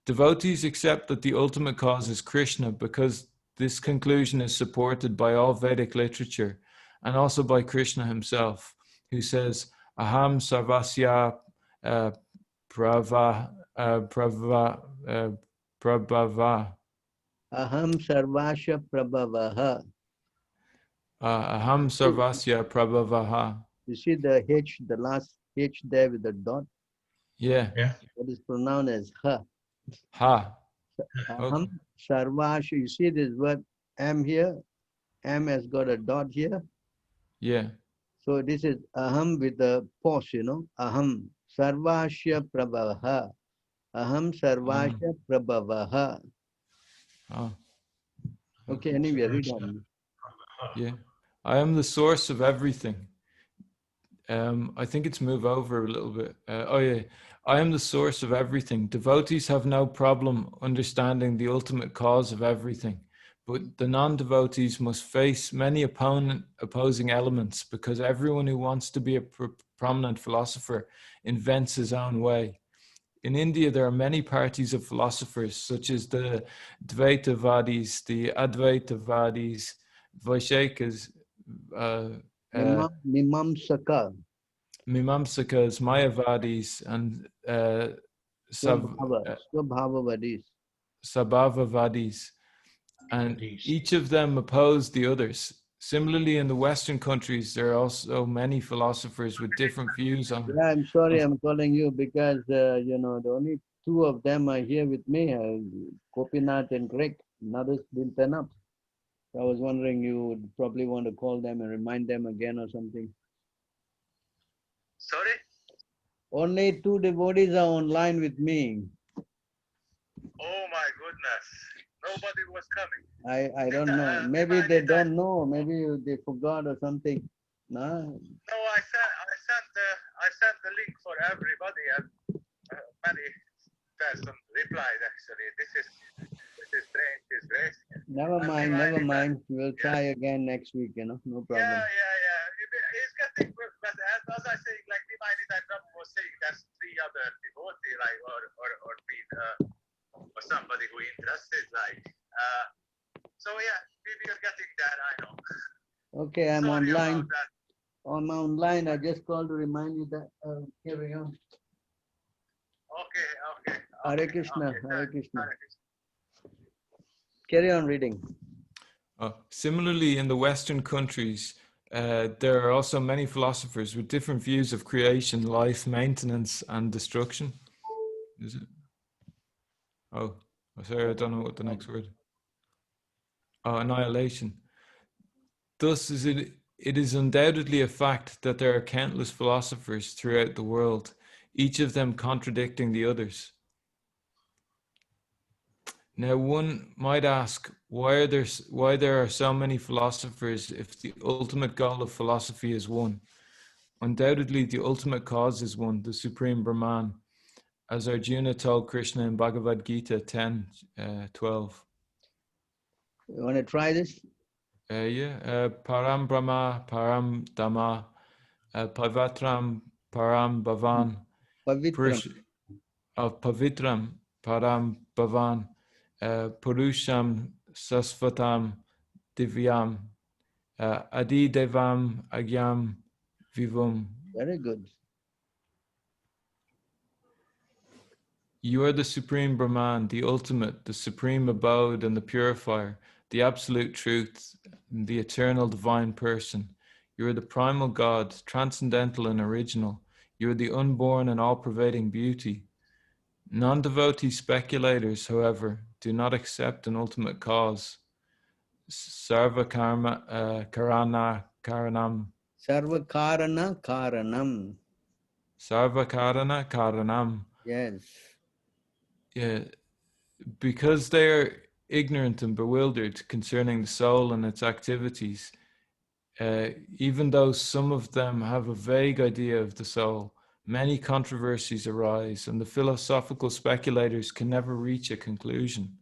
S3: Devotees accept that the ultimate cause is Krishna because this conclusion is supported by all Vedic literature and also by Krishna himself, who says, Aham sarvasya prabhava.
S2: Aham sarvasya prabhavaha.
S3: Aham sarvasya prabhavaha.
S2: You see the H, the last H there with the dot?
S3: Yeah.
S1: yeah.
S2: That is pronounced as ha.
S3: Ha.
S2: Aham sarvasya. You see this word M here? M has got a dot here.
S3: Yeah.
S2: So this is aham with the pause, you know. Aham sarvasya prabhavaha. Aham sarvasya prabhavaha.
S3: Oh.
S2: Okay, anyway, read on.
S3: Yeah. I am the source of everything. I think it's move over a little bit. Oh yeah. I am the source of everything. Devotees have no problem understanding the ultimate cause of everything, but the non-devotees must face many opposing elements because everyone who wants to be a prominent philosopher invents his own way. In India, there are many parties of philosophers, such as the Dvaitavadis, the Advaitavadis, Vaishakas,
S2: Mimamsaka.
S3: Mimamsakas, Mayavadis, and
S2: Swabhavavadis.
S3: Sabhavavadis, and each of them oppose the others. Similarly, in the Western countries, there are also many philosophers with different views on.
S2: Yeah, I'm sorry I'm calling you because, you know, the only two of them are here with me, Gopinath and Greg. Others didn't turn up. So I was wondering you would probably want to call them and remind them again or something.
S4: Sorry?
S2: Only two devotees are online with me.
S4: Oh my goodness. Nobody was coming.
S2: I don't know. Maybe they don't know. Maybe they forgot or something. No?
S4: No, I sent the link for everybody and many persons replied actually. This is strange, this is great.
S2: Never mind, never mind. We'll try again next week, you know, no problem.
S4: Yeah. It's getting good, but as I say, like Divine Prabhu was saying, there's like, or be or somebody who interested, like. So yeah, we are getting there. I know.
S2: Okay, I'm
S4: Sorry
S2: online.
S4: about that.
S2: I'm online. I just called to remind you that. Carry on.
S4: Okay.
S2: Hare Krishna.
S4: Okay.
S2: Hare Krishna.
S4: Hare Krishna.
S2: Carry on reading.
S3: Similarly, in the Western countries, there are also many philosophers with different views of creation, life, maintenance, and destruction. Is it? Oh, sorry, I don't know what the next word. Oh, annihilation. Thus, it is undoubtedly a fact that there are countless philosophers throughout the world, each of them contradicting the others. Now, one might ask why there are so many philosophers if the ultimate goal of philosophy is one. Undoubtedly, the ultimate cause is one, the Supreme Brahman, as Arjuna told Krishna in Bhagavad Gita 10:12.
S2: You want to try this?
S3: Param Brahma, Param Dhamma, Pavatram, Param Bhavan,
S2: Pavitram.
S3: Pavitram, Param Bhavan, Purusham, Sasvatam, Divyam, Adi Devam, Agyam, Vivam.
S2: Very good.
S3: You are the Supreme Brahman, the ultimate, the supreme abode and the purifier, the absolute truth, the eternal divine person. You are the primal God, transcendental and original. You are the unborn and all-pervading beauty. Non-devotee speculators, however, do not accept an ultimate cause. Sarva karma karana karanam.
S2: Sarva karana karanam.
S3: Sarva karana karanam.
S2: Yes.
S3: Yeah, because they are ignorant and bewildered concerning the soul and its activities, even though some of them have a vague idea of the soul, many controversies arise, and the philosophical speculators can never reach a conclusion.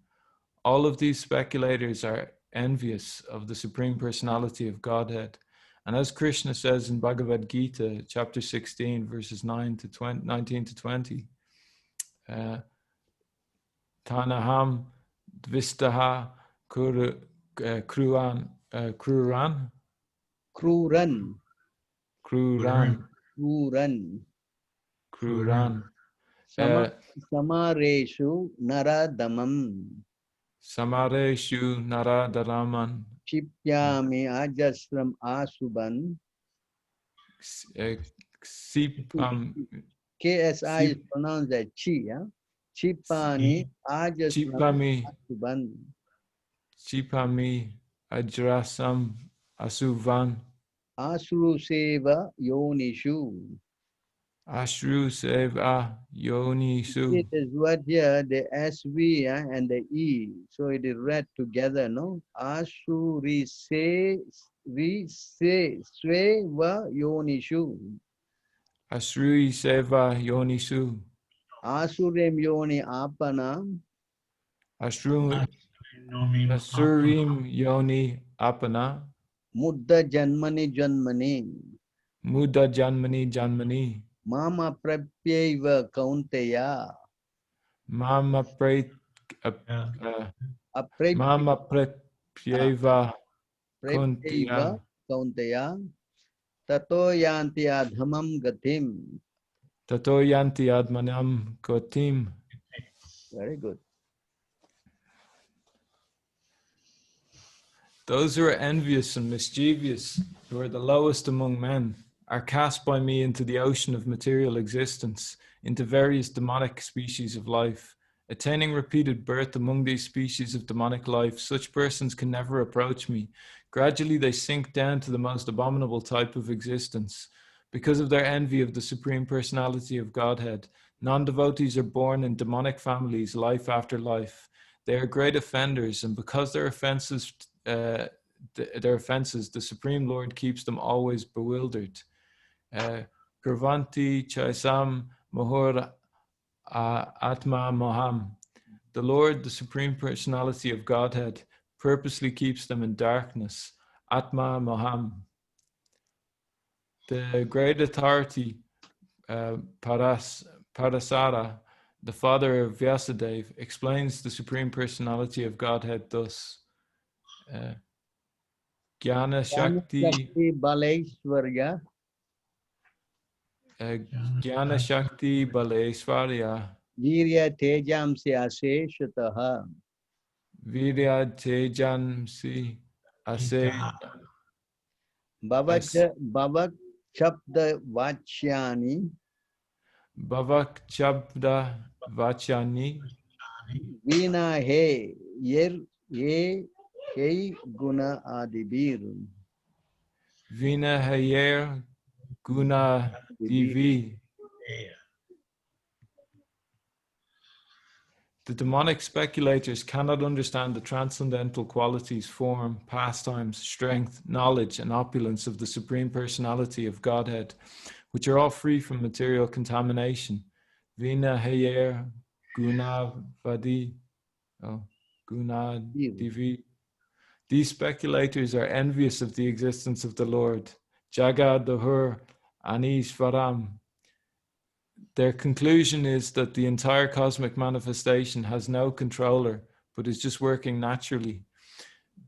S3: All of these speculators are envious of the Supreme Personality of Godhead. And as Krishna says in Bhagavad Gita, chapter 16, verses 19 to 20, Tanaham Dvistaha Kruran.
S2: Kruran.
S3: Kruran.
S2: Samareshu naradamam.
S3: Samareshu Naradaraman.
S2: Chipyami ajasram asuban.
S3: Sipam.
S2: KSI is pronounced as chi. Yeah? Chipani ajasram
S3: Chipami.
S2: asuban.
S3: Chipami Ajrasam Asuvan.
S2: Asuru seva yonishu.
S3: Ashru Seva Yonisu.
S2: It is what here, the SV and the E. So it is read together, no? Asuri se sveva yonishu.
S3: Ashrui Seva Yonisu.
S2: Asurem yoni apana.
S3: Asurim Yoni Apana.
S2: Mudda janmani janmani.
S3: Muda Janmani Janmani.
S2: Mama prapyeva kaunteya.
S3: Mama Prepyeva
S2: Prapyeva kaunteya. Tato yanti adhamam gatim.
S3: Tato Yanti Admanam Kotim.
S2: Very good.
S3: Those who are envious and mischievous, who are the lowest among men, are cast by me into the ocean of material existence, into various demonic species of life. Attaining repeated birth among these species of demonic life, such persons can never approach me. Gradually they sink down to the most abominable type of existence. Because of their envy of the Supreme Personality of Godhead, non-devotees are born in demonic families, life after life. They are great offenders, and because their offenses, the Supreme Lord keeps them always bewildered. Kurvanti Chaisam Mahur Atma Moham. The Lord, the Supreme Personality of Godhead, purposely keeps them in darkness. Atma Moham. The great authority, Parasara, the father of Vyasadeva, explains the Supreme Personality of Godhead thus. Jnana Shakti,
S2: Shakti Baleshwarya
S3: Jnana Shakti Balesvarya,
S2: Virya Tejamsi Aseshataha
S3: Virya Tejansi Ase
S2: Bhavak Chabda Vachyani
S3: Bhavak Chabda Vachani
S2: Vina He Yer Ye Hei Guna Adibir
S3: Vina Hayer Guna Divi. The demonic speculators cannot understand the transcendental qualities, form, pastimes, strength, knowledge, and opulence of the Supreme Personality of Godhead, which are all free from material contamination. Vina Hayer Guna Vadi Guna Divi. These speculators are envious of the existence of the Lord. Jagad Dahur Anishvaram. Their conclusion is that the entire cosmic manifestation has no controller, but is just working naturally.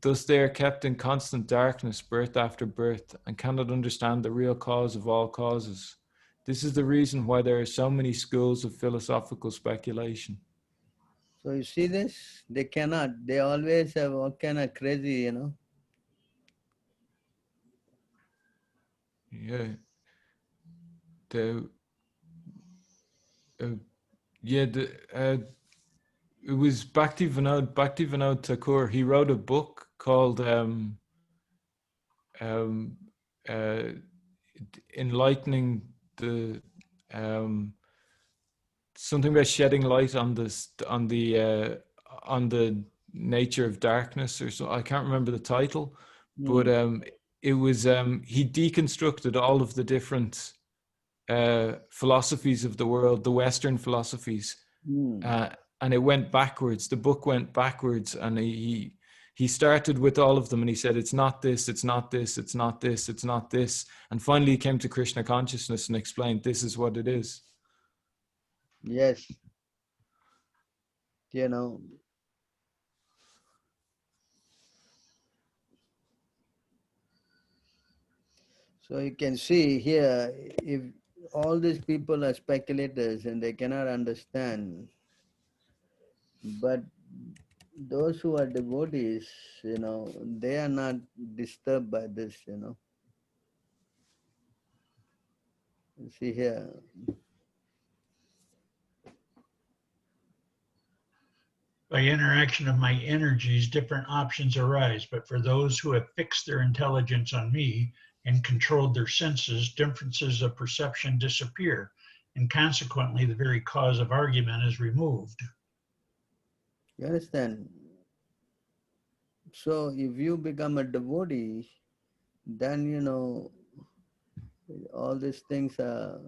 S3: Thus they are kept in constant darkness, birth after birth, and cannot understand the real cause of all causes. This is the reason why there are so many schools of philosophical speculation.
S2: So you see this? They cannot. They always have all kind of crazy, you know.
S3: Yeah. It was Bhaktivinoda Thakur. He wrote a book called Enlightening the something about shedding light on the nature of darkness, or so. I can't remember the title, but it was he deconstructed all of the different philosophies of the world, the Western philosophies, and it went backwards. The book went backwards, and he started with all of them, and he said, it's not this, it's not this, it's not this, it's not this. And finally he came to Krishna consciousness and explained, this is what it is.
S2: Yes. You know. So you can see here, if all these people are speculators and they cannot understand, but those who are devotees, you know, they are not disturbed by this, you know. You see here.
S1: By interaction of my energies, different options arise, but for those who have fixed their intelligence on me and controlled their senses, differences of perception disappear, and consequently the very cause of argument is removed.
S2: You understand? So if you become a devotee, then you know all these things are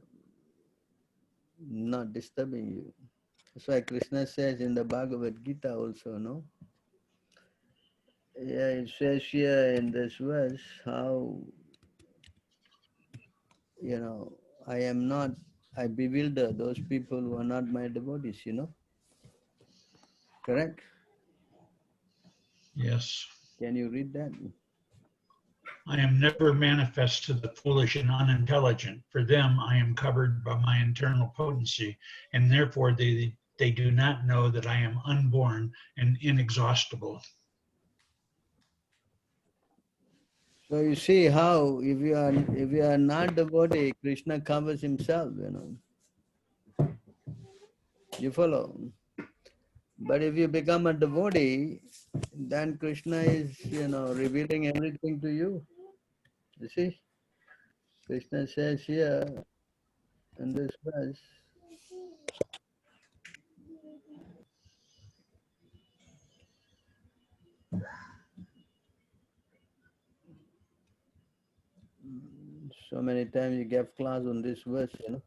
S2: not disturbing you. That's why Krishna says in the Bhagavad Gita also, no? Yeah, it says here in this verse how, you know, I bewilder those people who are not my devotees, you know? Correct?
S1: Yes.
S2: Can you read that?
S1: I am never manifest to the foolish and unintelligent. For them, I am covered by my internal potency, and therefore they do not know that I am unborn and inexhaustible.
S2: So you see how if you are not devotee, Krishna covers himself, you know. You follow? But if you become a devotee, then Krishna is, you know, revealing everything to you. You see? Krishna says here in this verse, so many times you gave class on this verse, you know.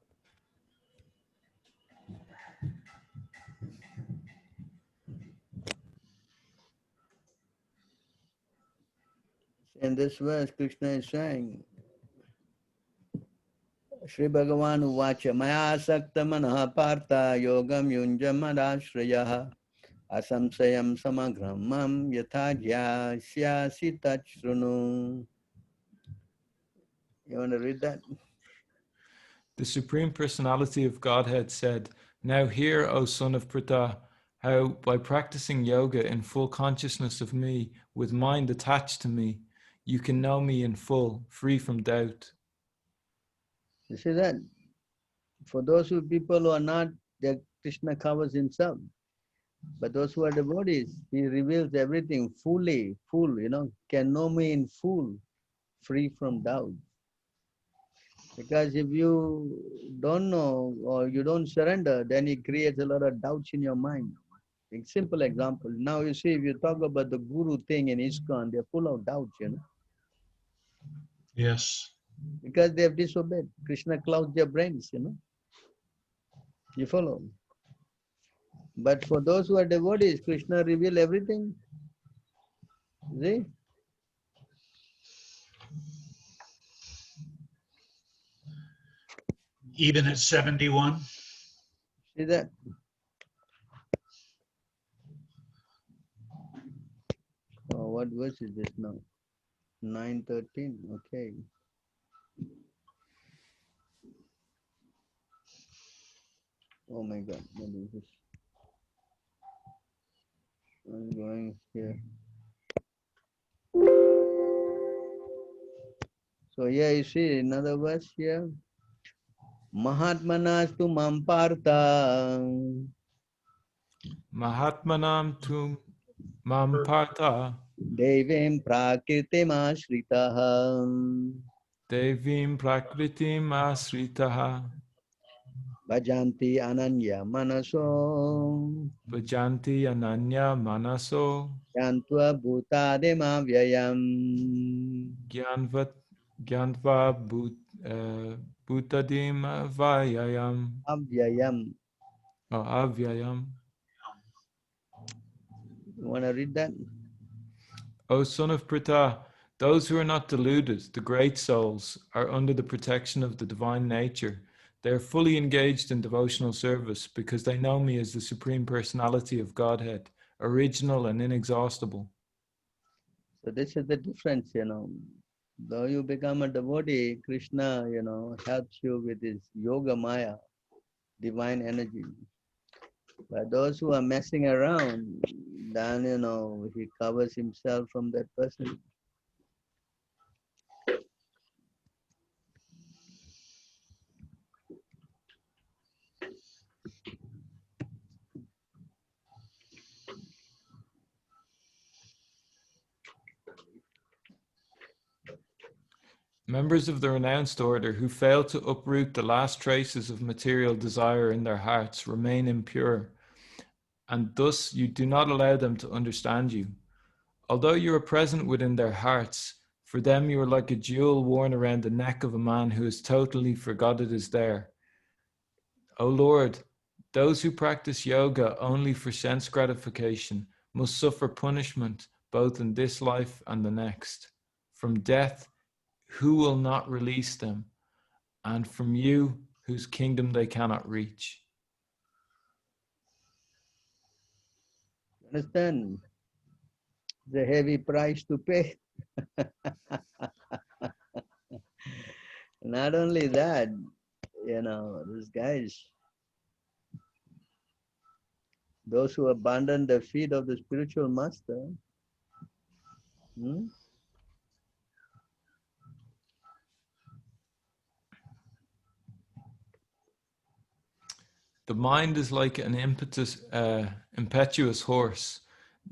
S2: In this verse, Krishna is saying, Shri Bhagavan uvacha maya sakta manah partha yogam yunjam adashrayah asamsayam samagramam yatha jyasyasi tachrunu. You want to read that?
S3: The Supreme Personality of Godhead said, "Now hear, O son of Pritha, how by practicing yoga in full consciousness of me, with mind attached to me, you can know me in full, free from doubt."
S2: You see that? For those who people who are not, that Krishna covers himself. But those who are devotees, he reveals everything fully, full, can know me in full, free from doubt. Because if you don't know or you don't surrender, then it creates a lot of doubts in your mind. A simple example. Now you see, if you talk about the guru thing in ISKCON, they're full of doubts,
S1: Yes.
S2: because they have disobeyed. Krishna clouds their brains, You follow? But for those who are devotees, Krishna reveal everything. See?
S1: Even at 71?
S2: See that? Oh, what verse is this now? 9:13. Okay. Oh my God. What is this? I'm going here. So here you see another verse here. Mahatmanastu mamparta
S3: Mahatmanam tu mam partha
S2: devim prakritim
S3: devim prakritim asritaha
S2: bhajanti ananya manaso
S3: bhajanti ananya manaso
S2: yantva bhutadema vyayam
S3: gyanvat gyantva bhutadim vayayam
S2: avyayam.
S3: avyayam.
S2: You want to read that?
S3: O son of Pritha, those who are not deluded, the great souls, are under the protection of the divine nature. They are fully engaged in devotional service because they know me as the Supreme Personality of Godhead, original and inexhaustible.
S2: So this is the difference, Though you become a devotee, Krishna, helps you with his yoga maya, divine energy. But those who are messing around, then, he covers himself from that person.
S3: Members of the renounced order who fail to uproot the last traces of material desire in their hearts remain impure, and thus you do not allow them to understand you. Although you are present within their hearts, for them you are like a jewel worn around the neck of a man who has totally forgot it is there. O Lord, those who practice yoga only for sense gratification must suffer punishment both in this life and the next. From death, who will not release them, and from you, whose kingdom they cannot reach.
S2: Understand? It's a heavy price to pay. Not only that, these guys, those who abandon the feet of the spiritual master,
S3: The mind is like an impetuous horse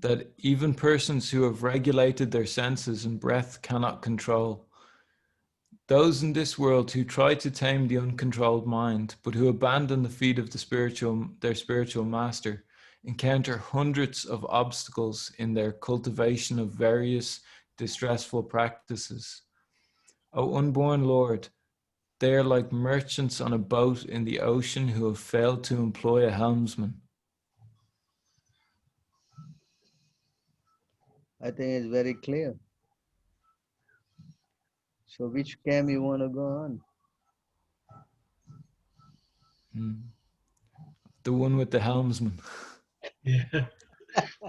S3: that even persons who have regulated their senses and breath cannot control. Those in this world who try to tame the uncontrolled mind, but who abandon the feet of their spiritual master, encounter hundreds of obstacles in their cultivation of various distressful practices. O unborn Lord, they are like merchants on a boat in the ocean who have failed to employ a helmsman.
S2: I think it's very clear. So which camp you want to go on?
S3: Mm. The one with the helmsman.
S1: Yeah.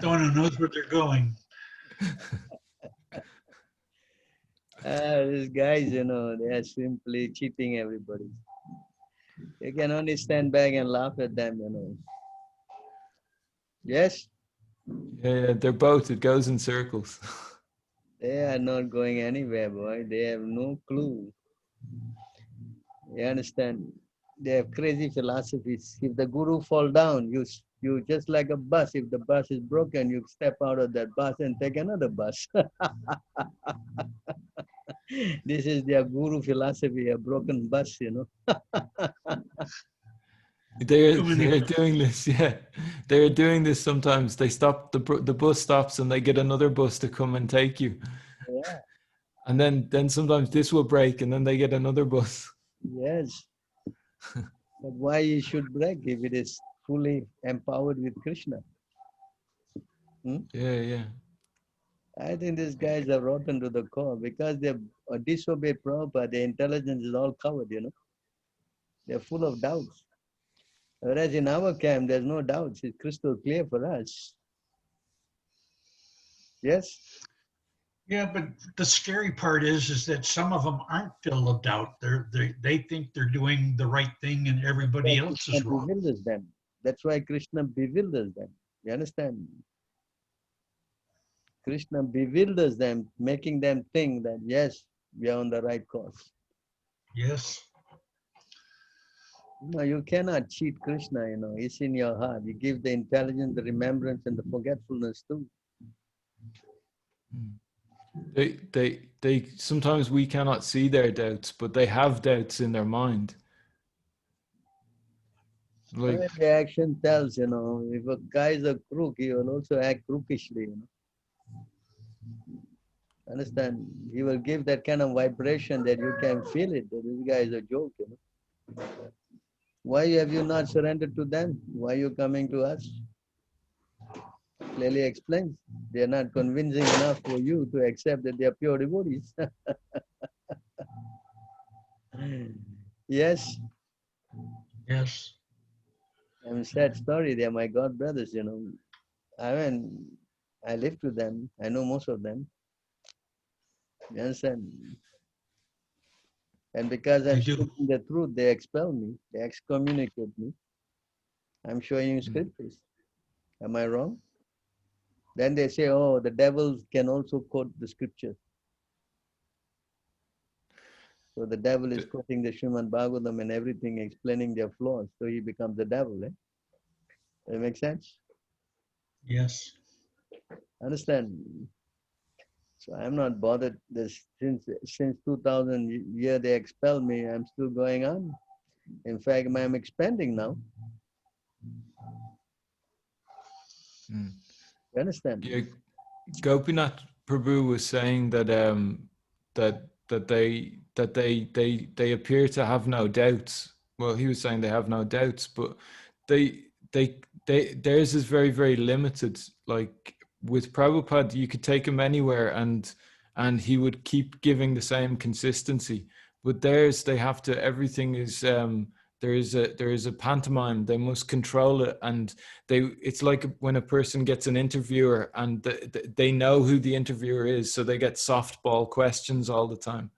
S1: The one who knows where they're going.
S2: These guys, they are simply cheating everybody. You can only stand back and laugh at them. Yes,
S3: Yeah, they're both. It goes in circles.
S2: they are not going anywhere, boy. They have no clue. You understand? They have crazy philosophies. If the guru fall down, you just like a bus. If the bus is broken, you step out of that bus and take another bus. This is their guru philosophy, a broken bus.
S3: They're doing this, yeah. They're doing this sometimes. They stop, the bus stops and they get another bus to come and take you.
S2: Yeah.
S3: And then sometimes this will break and then they get another bus.
S2: Yes. But why you should break if it is fully empowered with Krishna?
S3: Yeah.
S2: I think these guys are rotten to the core because they disobey Prabhupada. Their intelligence is all covered. They're full of doubts. Whereas in our camp, there's no doubts. It's crystal clear for us. Yes?
S1: Yeah, but the scary part is that some of them aren't filled of doubt. They think they're doing the right thing and everybody else is wrong.
S2: Bewilders them. That's why Krishna bewilders them. You understand? Krishna bewilders them, making them think that, yes, we are on the right course.
S1: Yes.
S2: No, you cannot cheat Krishna, It's in your heart. You give the intelligence, the remembrance, and the forgetfulness too.
S3: They sometimes we cannot see their doubts, but they have doubts in their mind. Like
S2: the action tells, if a guy is a crook, he will also act crookishly, Understand? He will give that kind of vibration that you can feel it, that this guy is a joke, Why have you not surrendered to them? Why are you coming to us? Clearly explains. They are not convincing enough for you to accept that they are pure devotees. Yes.
S1: Yes.
S2: Sad story. They are my god brothers, I live with them. I know most of them. You understand? And because I'm speaking the truth, they expel me. They excommunicate me. I'm showing you scriptures. Am I wrong? Then they say, oh, the devils can also quote the scriptures. So the devil is quoting the Srimad Bhagavatam and everything, explaining their flaws. So he becomes the devil. Does that make sense?
S1: Yes.
S2: Understand? So I'm not bothered. Since 2000 year they expelled me, I'm still going on. In fact, I'm expanding now. You understand?
S3: Yeah, Gopinath Prabhu was saying that they appear to have no doubts. Well, he was saying they have no doubts, but theirs is very, very limited. Like with Prabhupada, you could take him anywhere and he would keep giving the same consistency. But theirs, they have to, everything is there is a pantomime. They must control it, and it's like when a person gets an interviewer and they know who the interviewer is, so they get softball questions all the time.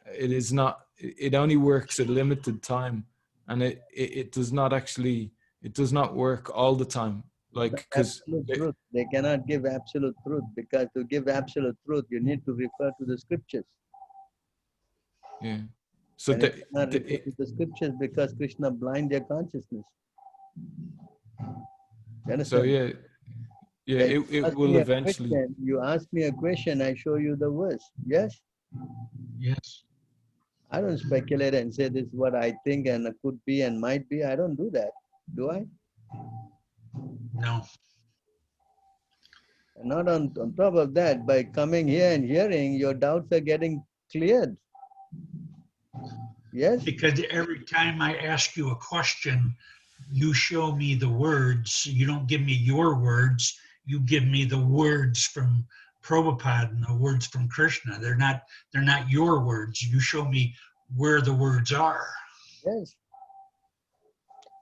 S3: It only works a limited time, and it does not work all the time. Like, because
S2: truth, they cannot give absolute truth, because to give absolute truth, you need to refer to the scriptures.
S3: Yeah. So
S2: and they cannot refer to the scriptures because Krishna blind their consciousness. You understand?
S3: So yeah, it will eventually.
S2: You ask me a question, I show you the verse. Yes.
S1: Yes.
S2: I don't speculate and say this is what I think and could be and might be. I don't do that. Do I?
S1: No.
S2: And not on top of that, by coming here and hearing, your doubts are getting cleared. Yes?
S1: Because every time I ask you a question, you show me the words. You don't give me your words. You give me the words from Prabhupada and the words from Krishna. They're not your words. You show me where the words are.
S2: Yes.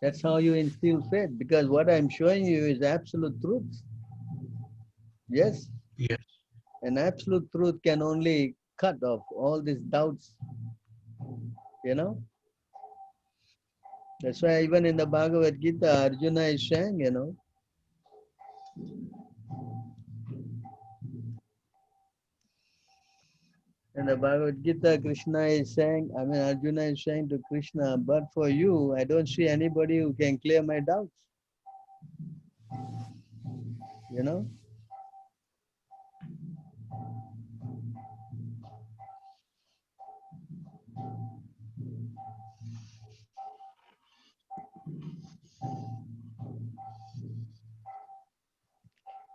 S2: That's how you instill faith, because what I'm showing you is absolute truth. Yes?
S1: Yes.
S2: And absolute truth can only cut off all these doubts, you know? That's why even in the Bhagavad Gita, Arjuna is saying, you know, in the Bhagavad Gita, Krishna is saying, Arjuna is saying to Krishna, but for you, I don't see anybody who can clear my doubts. You know?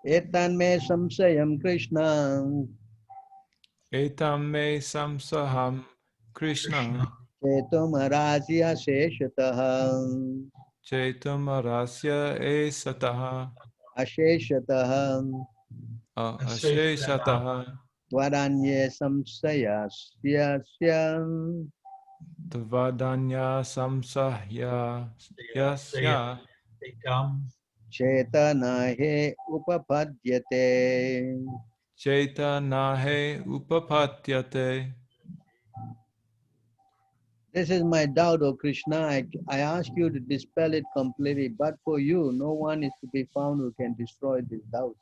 S2: Etan me samsayam Krishna,
S3: Etam me samsaham
S1: Krishna.
S3: Krishna
S2: chetum arasya seshataha,
S3: Chetam arasya e sataha
S2: asheshataha,
S3: asheshataha
S2: tvaranye samsayasya syam,
S3: Tvadanya samsahya yasya
S1: Ekam.
S2: chetana he upapadyate.
S3: Cheta nahe upapatyate.
S2: This is my doubt, O Krishna. I ask you to dispel it completely, but for you, no one is to be found who can destroy this doubt.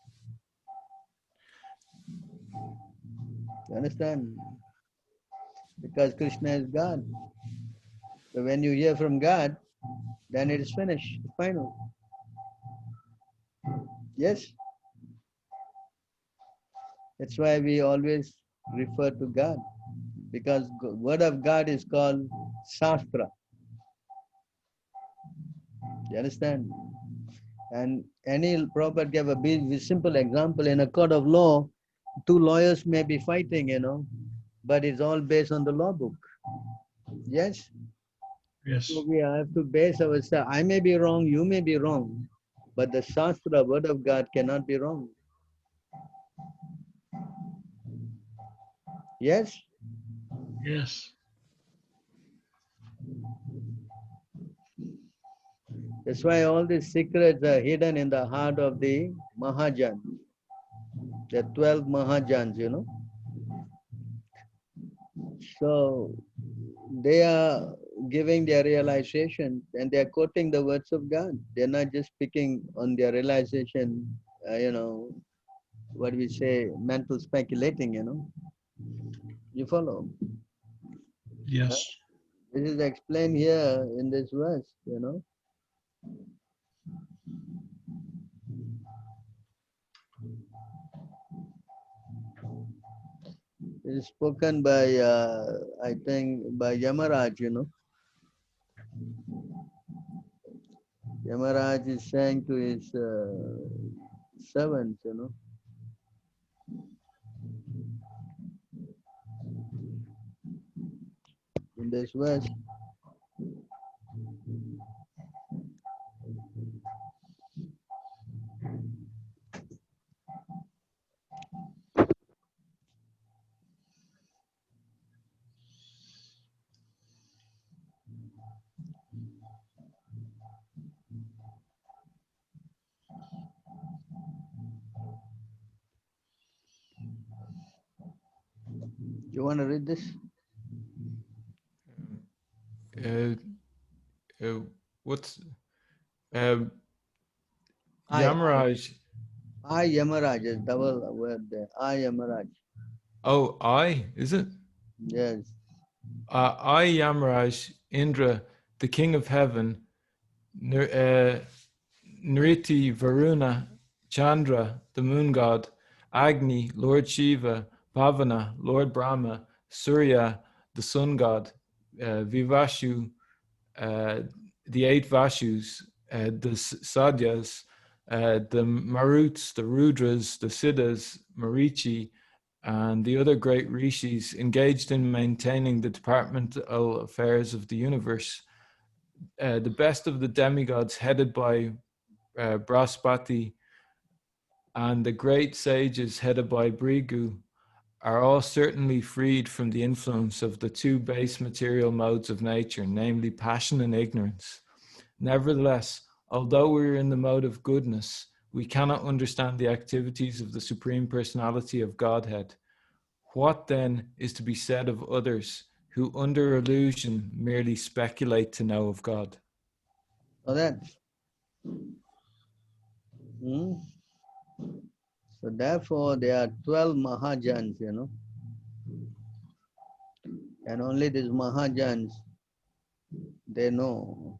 S2: You understand? Because Krishna is God. So when you hear from God, then it is finished, final. Yes? That's why we always refer to God, because word of God is called Shastra. You understand? And any Prabhupada gave a big, simple example. In a court of law, two lawyers may be fighting, you know, but it's all based on the law book. Yes?
S1: Yes.
S2: So we have to base ourselves. I may be wrong, you may be wrong, but the Shastra, word of God, cannot be wrong. Yes?
S1: Yes.
S2: That's why all these secrets are hidden in the heart of the Mahajans. The 12 Mahajans, you know. So they are giving their realization and they are quoting the words of God. They're not just speaking on their realization, you know, what we say, mental speculating, you know. You follow?
S1: Yes.
S2: This is explained here in this verse, you know. It is spoken by, I think, by Yamaraj, you know. Yamaraj is saying to his servants, you know. In this verse, you want to read this?
S3: What's
S2: I
S3: Yamaraj?
S2: Yamaraj is double word there. I Yamaraj.
S3: Oh, is it?
S2: Yes.
S3: I Yamaraj, Indra, the king of heaven, Nriti, Varuna, Chandra, the moon god, Agni, Lord Shiva, Bhavana, Lord Brahma, Surya, the sun god, Vivashu, the 8 Vashus, the Sadyas, the Maruts, the Rudras, the Siddhas, Marichi, and the other great rishis engaged in maintaining the departmental affairs of the universe. The best of the demigods headed by Brahaspati and the great sages headed by Brigu are all certainly freed from the influence of the 2 base material modes of nature, namely passion and ignorance. Nevertheless, although we are in the mode of goodness, we cannot understand the activities of the Supreme Personality of Godhead. What then is to be said of others who under illusion merely speculate to know of God?
S2: So that. So therefore, there are 12 Mahajans, and only these Mahajans, they know.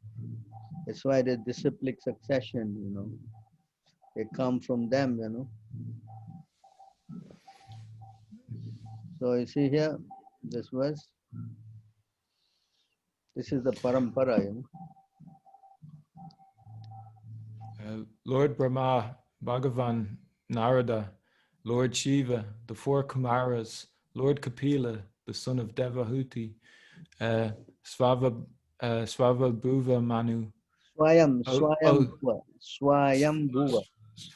S2: That's why the disciplic succession, they come from them. So you see here, this verse, this is the parampara.
S3: Lord Brahma, Bhagavan, Narada, Lord Shiva, the four Kumaras, Lord Kapila, the son of Devahuti, Svabhuva Manu,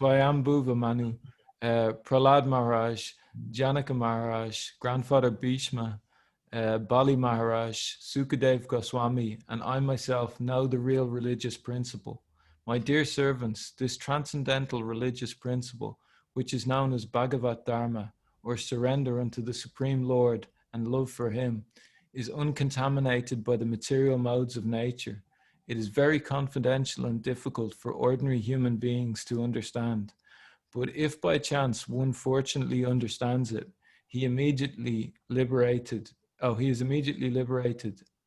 S3: Swayambhuva Manu, Prahlad Maharaj, Janaka Maharaj, Grandfather Bhishma, Bali Maharaj, Sukadev Goswami, and I myself know the real religious principle. My dear servants, this transcendental religious principle, which is known as Bhagavat Dharma, or surrender unto the Supreme Lord and love for Him, is uncontaminated by the material modes of nature. It is very confidential and difficult for ordinary human beings to understand. But if by chance one fortunately understands it, he is immediately liberated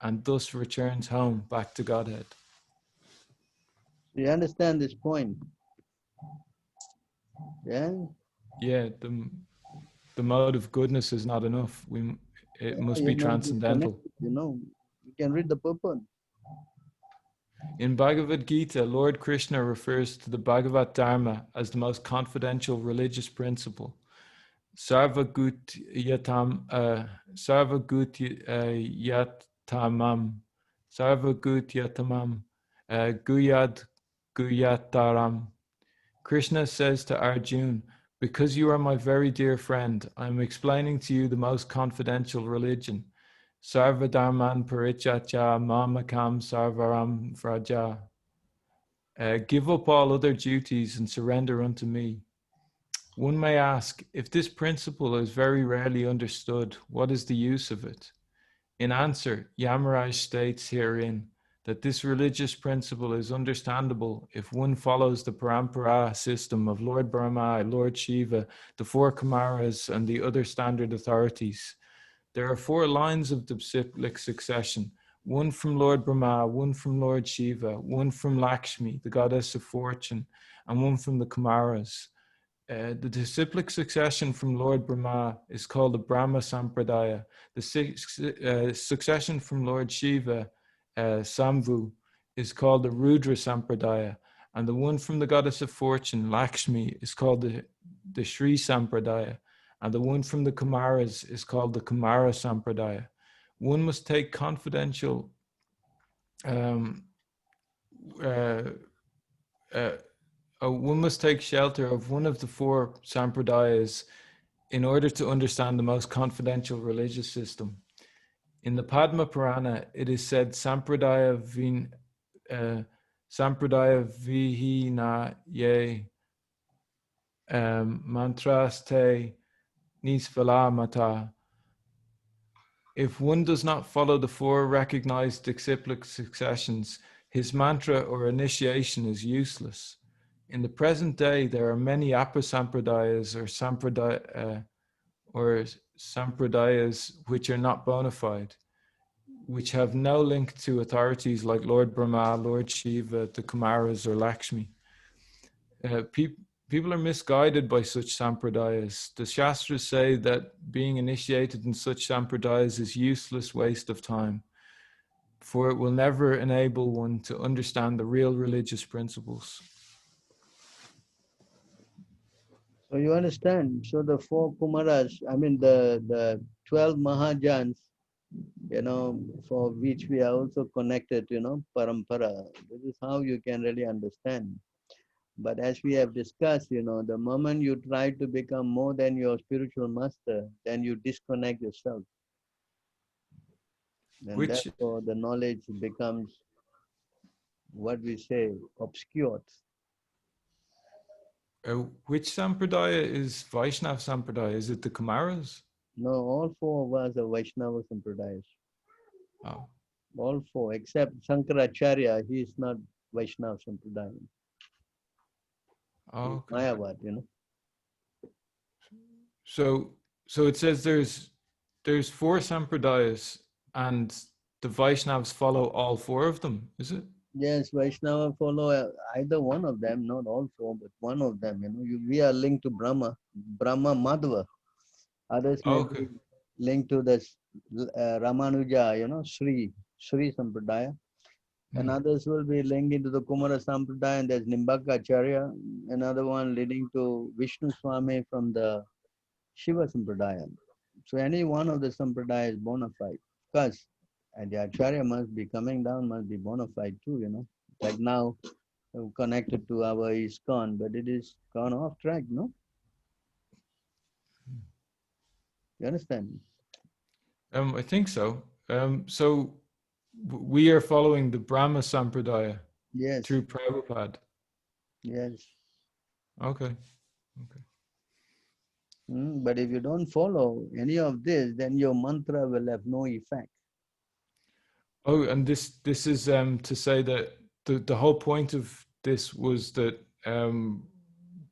S3: and thus returns home back to Godhead.
S2: You understand this point? Yeah?
S3: Yeah, the mode of goodness is not enough. It must be transcendental.
S2: You can read the purport.
S3: In Bhagavad Gita, Lord Krishna refers to the Bhagavat Dharma as the most confidential religious principle. Sarvagut-yatamam, Guyad Guyataram. Krishna says to Arjuna, because you are my very dear friend, I am explaining to you the most confidential religion. Sarvadharman parichacha mamakam sarvaram vraja. Give up all other duties and surrender unto me. One may ask, if this principle is very rarely understood, what is the use of it? In answer, Yamaraj states herein that this religious principle is understandable if one follows the parampara system of Lord Brahma, Lord Shiva, the four Kumaras, and the other standard authorities. There are 4 lines of disciplic succession, one from Lord Brahma, one from Lord Shiva, one from Lakshmi, the goddess of fortune, and one from the Kumaras. The disciplic succession from Lord Brahma is called the Brahma Sampradaya. The succession from Lord Shiva, Sambhu, is called the Rudra Sampradaya. And the one from the goddess of fortune, Lakshmi, is called the Shri Sampradaya. And the one from the Kumaras is called the Kumara Sampradaya. One must take confidential one must take shelter of one of the 4 sampradayas in order to understand the most confidential religious system. In the Padma Purana, it is said Sampradaya Vihina Ye Mantraste Nisvala Mata. If one does not follow the 4 recognized disciplic successions, his mantra or initiation is useless. In the present day, there are many apasampradayas or sampradayas which are not bona fide, which have no link to authorities like Lord Brahma, Lord Shiva, the Kumaras, or Lakshmi. People are misguided by such sampradayas. The Shastras say that being initiated in such sampradayas is useless waste of time, for it will never enable one to understand the real religious principles.
S2: So you understand? So the 4 Kumaras, the 12 Mahajans, for which we are also connected, parampara. This is how you can really understand. But as we have discussed, the moment you try to become more than your spiritual master, then you disconnect yourself. And therefore the knowledge becomes what we say, obscured.
S3: Which Sampradaya is Vaishnav Sampradaya? Is it the Kumaras?
S2: No, all four of us are Vaishnava Sampradayas.
S3: Oh,
S2: All four, except Shankaracharya, he is not Vaishnava Sampradaya. He's
S3: okay.
S2: Mayavad, you know.
S3: So it says there's four Sampradayas and the Vaishnavas follow all four of them, is it?
S2: Yes, Vaishnava follow either one of them, not all four, but one of them. You know, we are linked to Brahma Madhava. Others may
S3: Okay.
S2: be linked to the Ramanuja, you know, Sri Sampradaya. And others will be linked into the Kumara Sampradaya, and there's Nimbaka Acharya, another one leading to Vishnu Swami from the Shiva Sampradaya. So any one of the Sampradaya is bona fide. Because and the Acharya must be coming down, must be bona fide too, you know. Like now, connected to our ISKCON, but it is gone off track, no? You understand?
S3: I think so. So we are following the Brahma Sampradaya
S2: Yes,
S3: through Prabhupada.
S2: yes.
S3: Okay.
S2: But if you don't follow any of this, then your mantra will have no effect.
S3: Oh, and this is to say that the whole point of this was that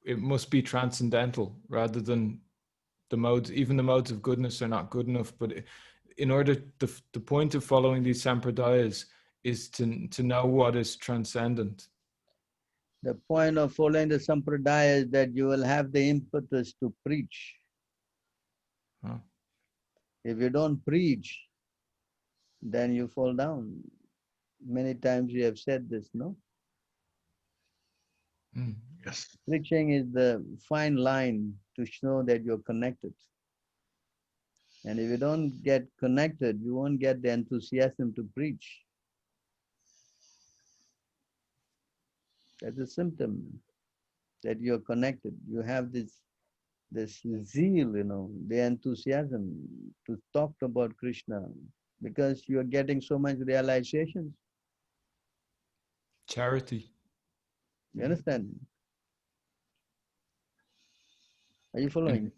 S3: it must be transcendental rather than the modes. Even the modes of goodness are not good enough. But in order, the point of following these sampradayas is to know what is transcendent.
S2: The point of following the sampradaya is that you will have the impetus to preach.
S3: Huh.
S2: If you don't preach, then you fall down. Many times you have said this, no?
S1: Yes.
S2: Preaching is the fine line to show that you're connected. And if you don't get connected, you won't get the enthusiasm to preach. That's a symptom that you're connected. You have this zeal, you know, the enthusiasm to talk about Krishna because you're getting so much realizations.
S3: Charity.
S2: You understand? Are you following?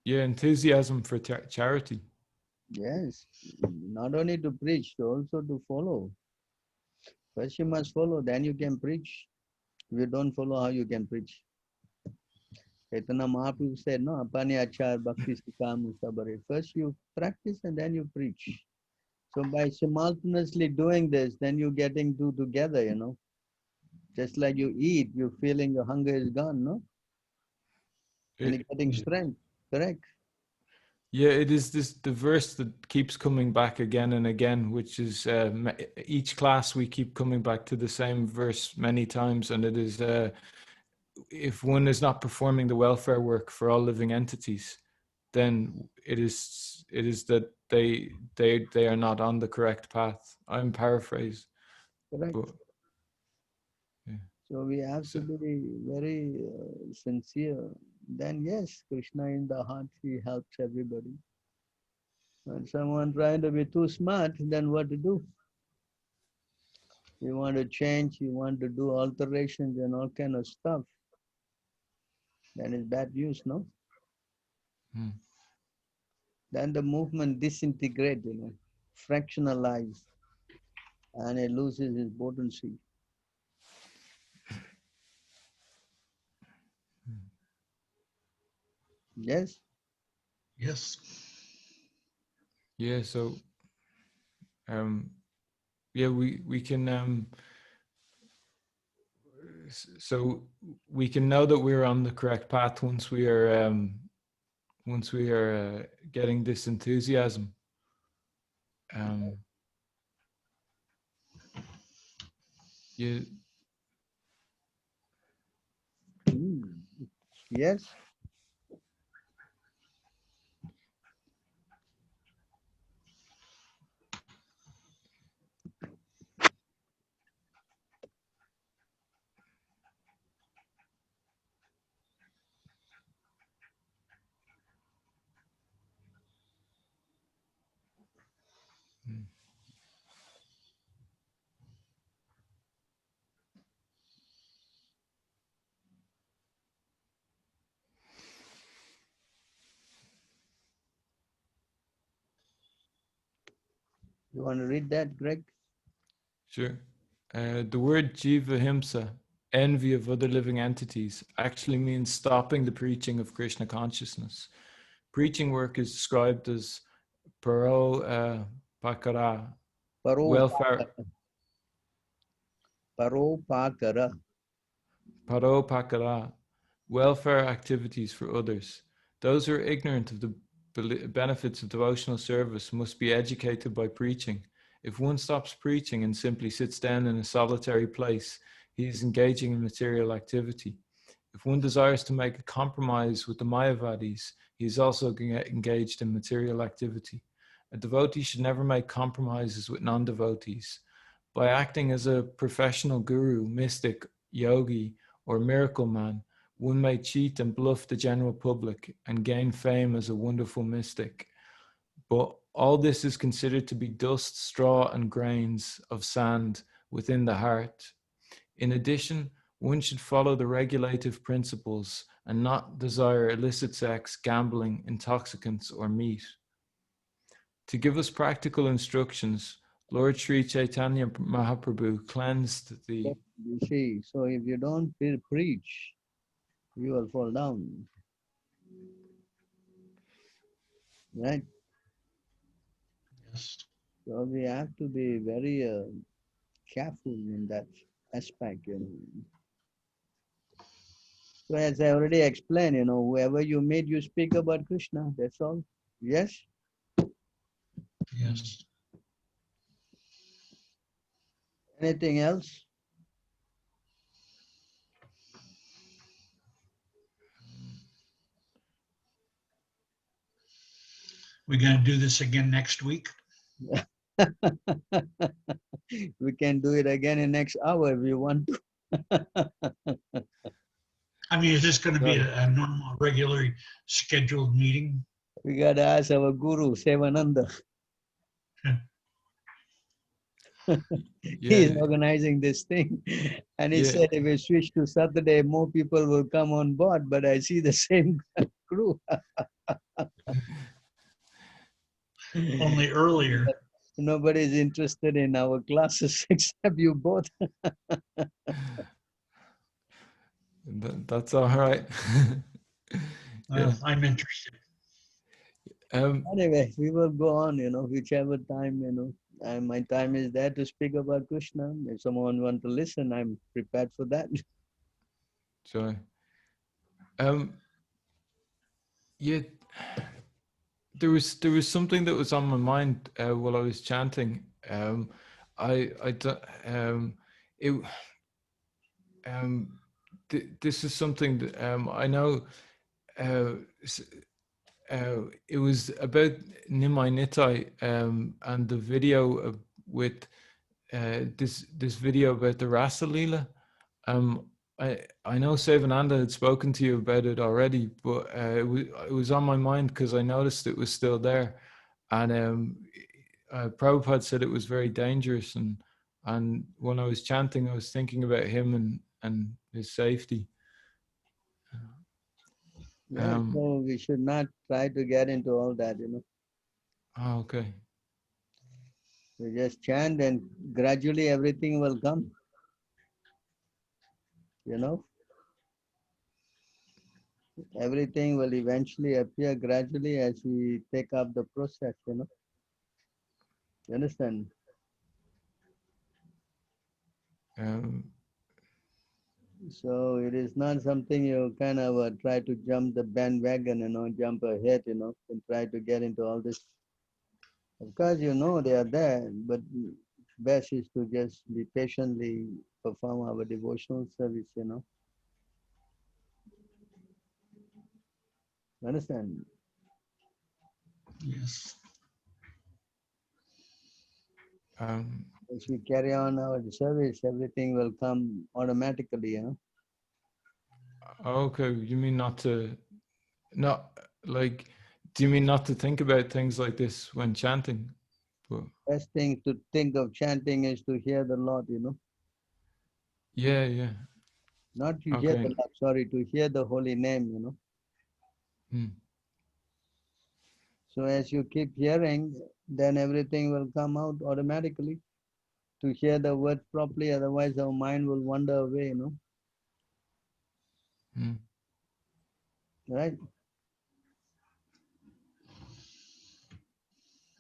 S3: Yeah, enthusiasm for charity.
S2: Yes. Not only to preach, also to follow. First you must follow, then you can preach. If you don't follow, how you can preach? Chaitanya Mahaprabhu said, no, apani achar bhakti sikamu sabare. First you practice and then you preach. So by simultaneously doing this, then you're getting two together, you know. Just like you eat, you're feeling your hunger is gone, no? And you're getting strength, correct?
S3: Yeah, it is the verse that keeps coming back again and again, which is each class we keep coming back to the same verse many times, and it is if one is not performing the welfare work for all living entities, then it is that they are not on the correct path. I'm paraphrased.
S2: Correct.
S3: But, yeah.
S2: So we have to be very sincere. Then yes, Krishna in the heart, he helps everybody. When someone trying to be too smart, then what to do? You want to change, you want to do alterations and all kind of stuff. Then it's bad news, no? Then the movement disintegrates, you know, fractionalize, and it loses its potency. Yes?
S1: Yes.
S3: Yeah, so yeah, we can so we can know that we're on the correct path once we are getting this enthusiasm. Yeah.
S2: Yes? You want to read that, Greg?
S3: Sure. The word jiva himsa, envy of other living entities, actually means stopping the preaching of Krishna consciousness. Preaching work is described as paro pakara, welfare,
S2: Paropakara.
S3: paro pakara, welfare activities for others. Those who are ignorant of the benefits of devotional service must be educated by preaching. If one stops preaching and simply sits down in a solitary place, he is engaging in material activity. If one desires to make a compromise with the Mayavadis, he is also engaged in material activity. A devotee should never make compromises with non-devotees. By acting as a professional guru, mystic, yogi, or miracle man, one may cheat and bluff the general public and gain fame as a wonderful mystic. But all this is considered to be dust, straw, and grains of sand within the heart. In addition, one should follow the regulative principles and not desire illicit sex, gambling, intoxicants, or meat. To give us practical instructions, Lord Sri Chaitanya Mahaprabhu cleansed the...
S2: You see, so if you don't preach, you will fall down. Right?
S1: Yes.
S2: So we have to be very careful in that aspect, you know. So as I already explained, you know, whoever you meet, you speak about Krishna, that's all. Yes?
S1: Yes.
S2: Anything else?
S1: We're going to do this again next week.
S2: We can do it again in next hour if you want to.
S1: I mean, is this going to be a normal, regularly scheduled meeting?
S2: We got to ask our guru, Sevananda. He is organizing this thing. And he said if we switch to Saturday, more people will come on board, but I see the same crew.
S1: Only earlier.
S2: Nobody is interested in our classes except you both.
S3: That's all right.
S1: Well, I'm interested.
S2: Anyway, we will go on, you know, whichever time, you know. And my time is there to speak about Krishna. If someone wants to listen, I'm prepared for that.
S3: Sure. Yeah, there was something that was on my mind while I was chanting. This is something that I know. It was about Nimai Nitai and the video with this video about the Rasa Leela. I know Sevananda had spoken to you about it already, but it was on my mind because I noticed it was still there, and Prabhupada said it was very dangerous, and when I was chanting, I was thinking about him and his safety.
S2: Yeah, so we should not try to get into all that, you know.
S3: Oh, okay.
S2: We just chant and gradually everything will come, you know. Everything will eventually appear gradually as we take up the process, you know. You understand? So it is not something you kind of try to jump the bandwagon, you know, jump ahead, you know, and try to get into all this. Of course, you know they are there, but best is to just be patiently perform our devotional service, you know. Understand?
S1: Yes.
S2: As we carry on our service, everything will come automatically, you know.
S3: Okay, you mean do you mean not to think about things like this when chanting? But
S2: Best thing to think of chanting is to hear the Lord, you know.
S3: yeah.
S2: Not to hear the Lord, sorry, to hear the holy name, you know. So as you keep hearing, then everything will come out automatically to hear the words properly. Otherwise, our mind will wander away, you know.
S3: Mm.
S2: Right?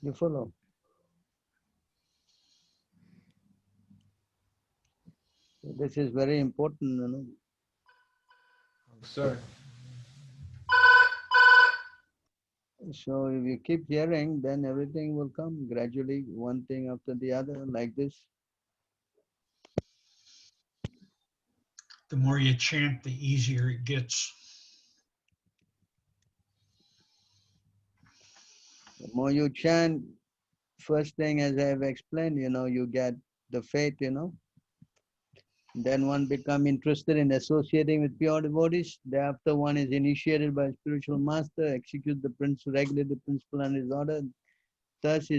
S2: You follow? This is very important, you know.
S3: Sorry.
S2: So if you keep hearing, then everything will come gradually, one thing after the other, like this.
S1: The more you chant, the easier it gets.
S2: The more you chant, first thing, as I have explained, you know, you get the faith, you know. Then one become interested in associating with pure devotees. Thereafter, one is initiated by a spiritual master, execute the principle, regulate the principle and his order. Thus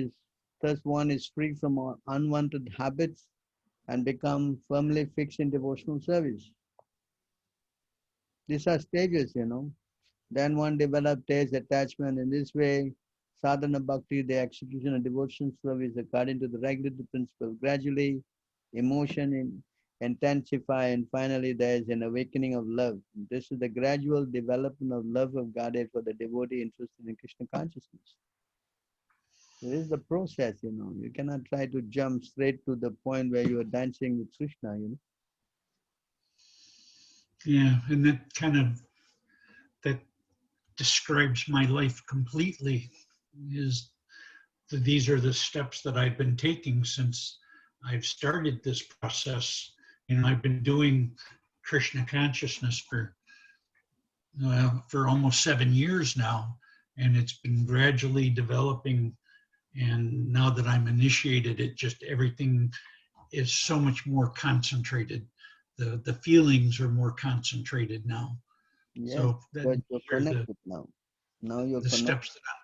S2: one is free from all unwanted habits and become firmly fixed in devotional service. These are stages, you know. Then one develops taste attachment. In this way, sadhana bhakti, the execution of devotional service according to the regulated principle. Gradually, emotion intensify, and finally there is an awakening of love. This is the gradual development of love of Godhead for the devotee interested in Krishna consciousness. This is the process, you know. You cannot try to jump straight to the point where you are dancing with Krishna, you know.
S1: Yeah, and that describes my life completely. Is that these are the steps that I've been taking since I've started this process. You know, I've been doing Krishna consciousness for almost 7 years now, and it's been gradually developing. And now that I'm initiated, it just everything is so much more concentrated. The feelings are more concentrated now.
S2: Yes,
S1: So that
S2: because you're
S1: are
S2: connected now. Now you're
S1: the
S2: connected.
S1: steps that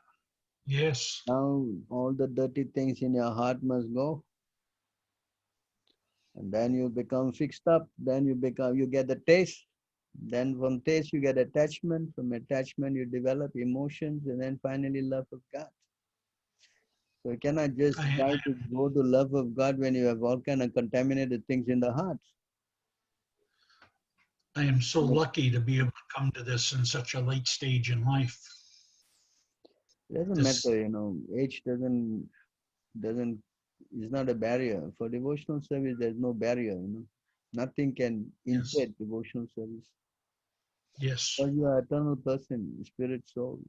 S1: yes.
S2: Now all the dirty things in your heart must go. And then you become fixed up. Then you get the taste. Then from taste you get attachment. From attachment you develop emotions, and then finally love of God. So you cannot just
S1: I,
S2: try to go to love of God when you have all kind of contaminated things in the heart.
S1: I am so lucky to be able to come to this in such a late stage in life.
S2: It doesn't
S1: This,
S2: matter, you know, age is not a barrier. For devotional service, there's no barrier, you know. Nothing can
S1: yes,
S2: impede devotional service.
S1: yes.
S2: Because you are eternal person, spirit, soul.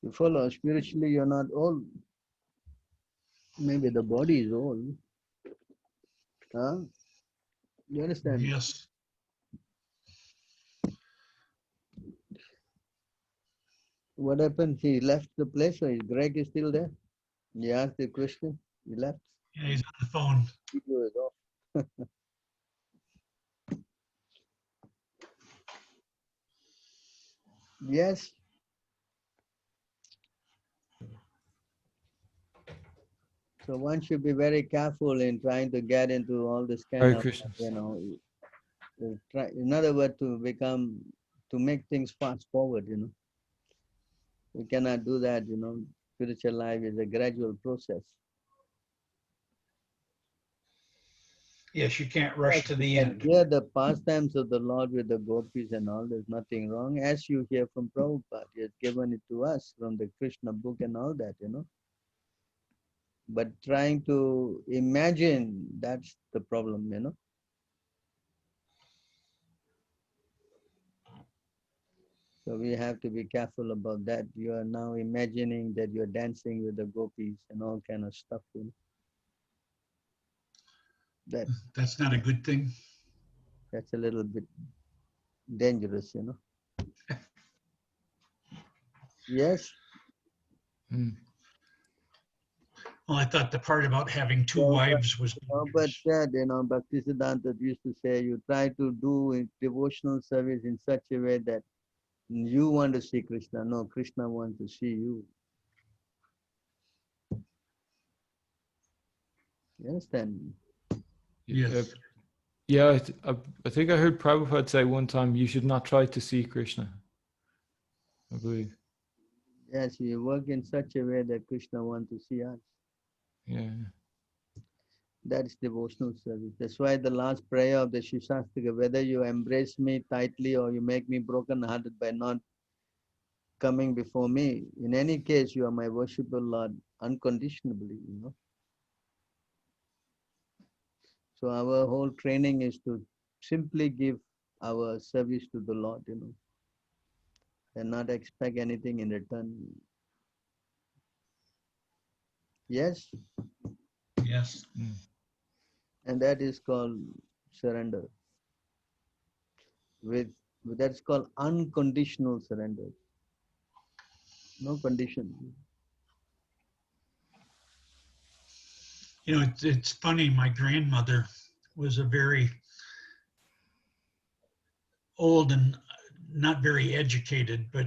S2: You follow, spiritually you're not old. Maybe the body is old. Huh? You understand?
S1: Yes.
S2: What happened? He left the place, or is Greg is still there? You asked the question, he left.
S1: Yeah, he's on the phone.
S2: Video is off. Yes. So one should be very careful in trying to get into all this kind
S3: Hare
S2: of,
S3: Krishna.
S2: you know, in other words, to make things fast forward, you know. We cannot do that, you know. Spiritual life is a gradual process.
S1: Yes, you can't rush to the end.
S2: Hear the pastimes of the Lord with the gopis and all, there's nothing wrong. As you hear from Prabhupada, he has given it to us from the Krishna book and all that, you know. But trying to imagine, that's the problem, you know. So we have to be careful about that. You are now imagining that you're dancing with the gopis and all kind of stuff, you know.
S1: That's not a good thing.
S2: That's a little bit dangerous, you know. Yes.
S3: Mm.
S1: Well, I thought the part about having two
S2: So,
S1: wives was
S2: but said, you know, Bhaktisiddhanta used to say, you try to do devotional service in such a way that you want to see Krishna. No, Krishna wants to see you. You understand?
S1: yes.
S3: Yeah, I think I heard Prabhupada say one time, you should not try to see Krishna, I believe.
S2: Yes, we work in such a way that Krishna wants to see us.
S3: Yeah.
S2: That's devotional service. That's why the last prayer of the Shishastika, whether you embrace me tightly or you make me broken-hearted by not coming before me, in any case, you are my worshipful Lord unconditionally, you know. So our whole training is to simply give our service to the Lord, you know, and not expect anything in return. Yes,
S1: Yes.
S3: Mm.
S2: and that is called surrender. With that's called unconditional surrender. No condition.
S1: You know, it's funny. My grandmother was a very old and not very educated, but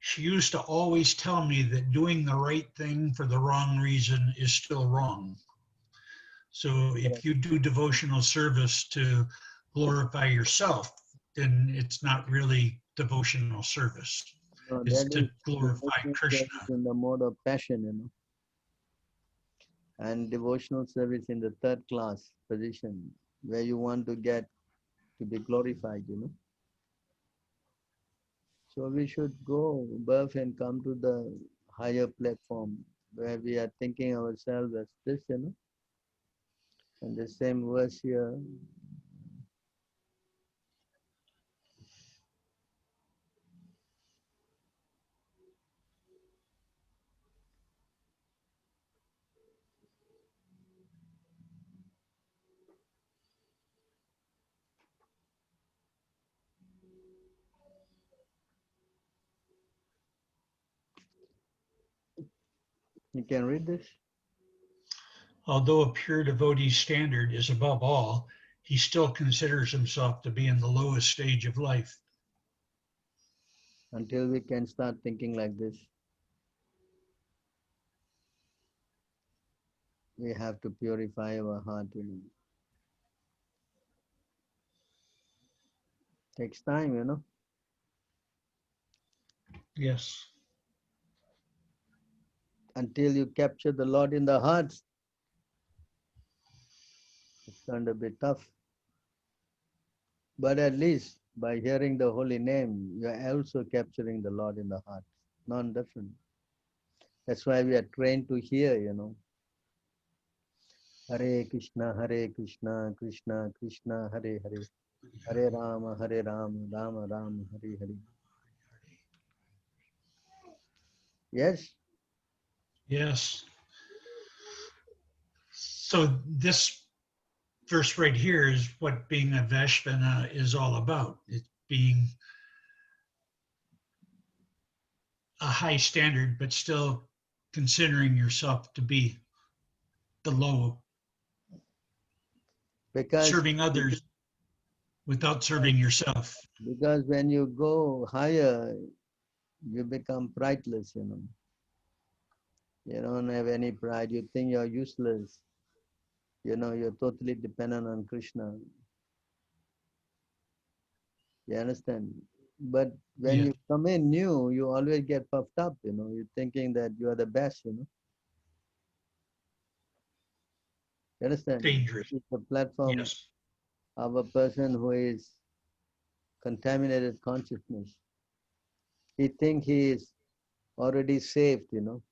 S1: she used to always tell me that doing the right thing for the wrong reason is still wrong. So if you do devotional service to glorify yourself, then it's not really devotional service.
S2: No,
S1: It's
S2: that is
S1: to glorify
S2: devotional
S1: Krishna.
S2: service in the mode of passion, you know, and devotional service in the third class position, where you want to get to be glorified, you know. So we should go above and come to the higher platform where we are thinking ourselves as this, you know. And the same verse here, you can read this.
S1: Although a pure devotee's standard is above all, he still considers himself to be in the lowest stage of life.
S2: Until we can start thinking like this, we have to purify our heart, you know. Takes time, you know.
S1: Yes.
S2: Until you capture the Lord in the heart, it's going to be tough. But at least by hearing the holy name, you are also capturing the Lord in the heart. Non-different. That's why we are trained to hear, you know. Hare Krishna, Krishna Krishna, Hare Hare. Hare Rama, Rama Rama, Hare Hare. Yes?
S1: Yes. So this verse right here is what being a Vaishnava is all about. It's being a high standard, but still considering yourself to be the low,
S2: Because
S1: serving others without serving yourself.
S2: when you go higher, you become prideless, you know. You don't have any pride. You think you're useless. You know, you're totally dependent on Krishna. You understand? But when
S1: Yeah.
S2: you come in new, you always get puffed up, you know. You're thinking that you are the best, you know. You understand?
S1: Dangerous.
S2: This is the platform
S1: Yes.
S2: of a person who is contaminated consciousness. He thinks he is already saved, you know.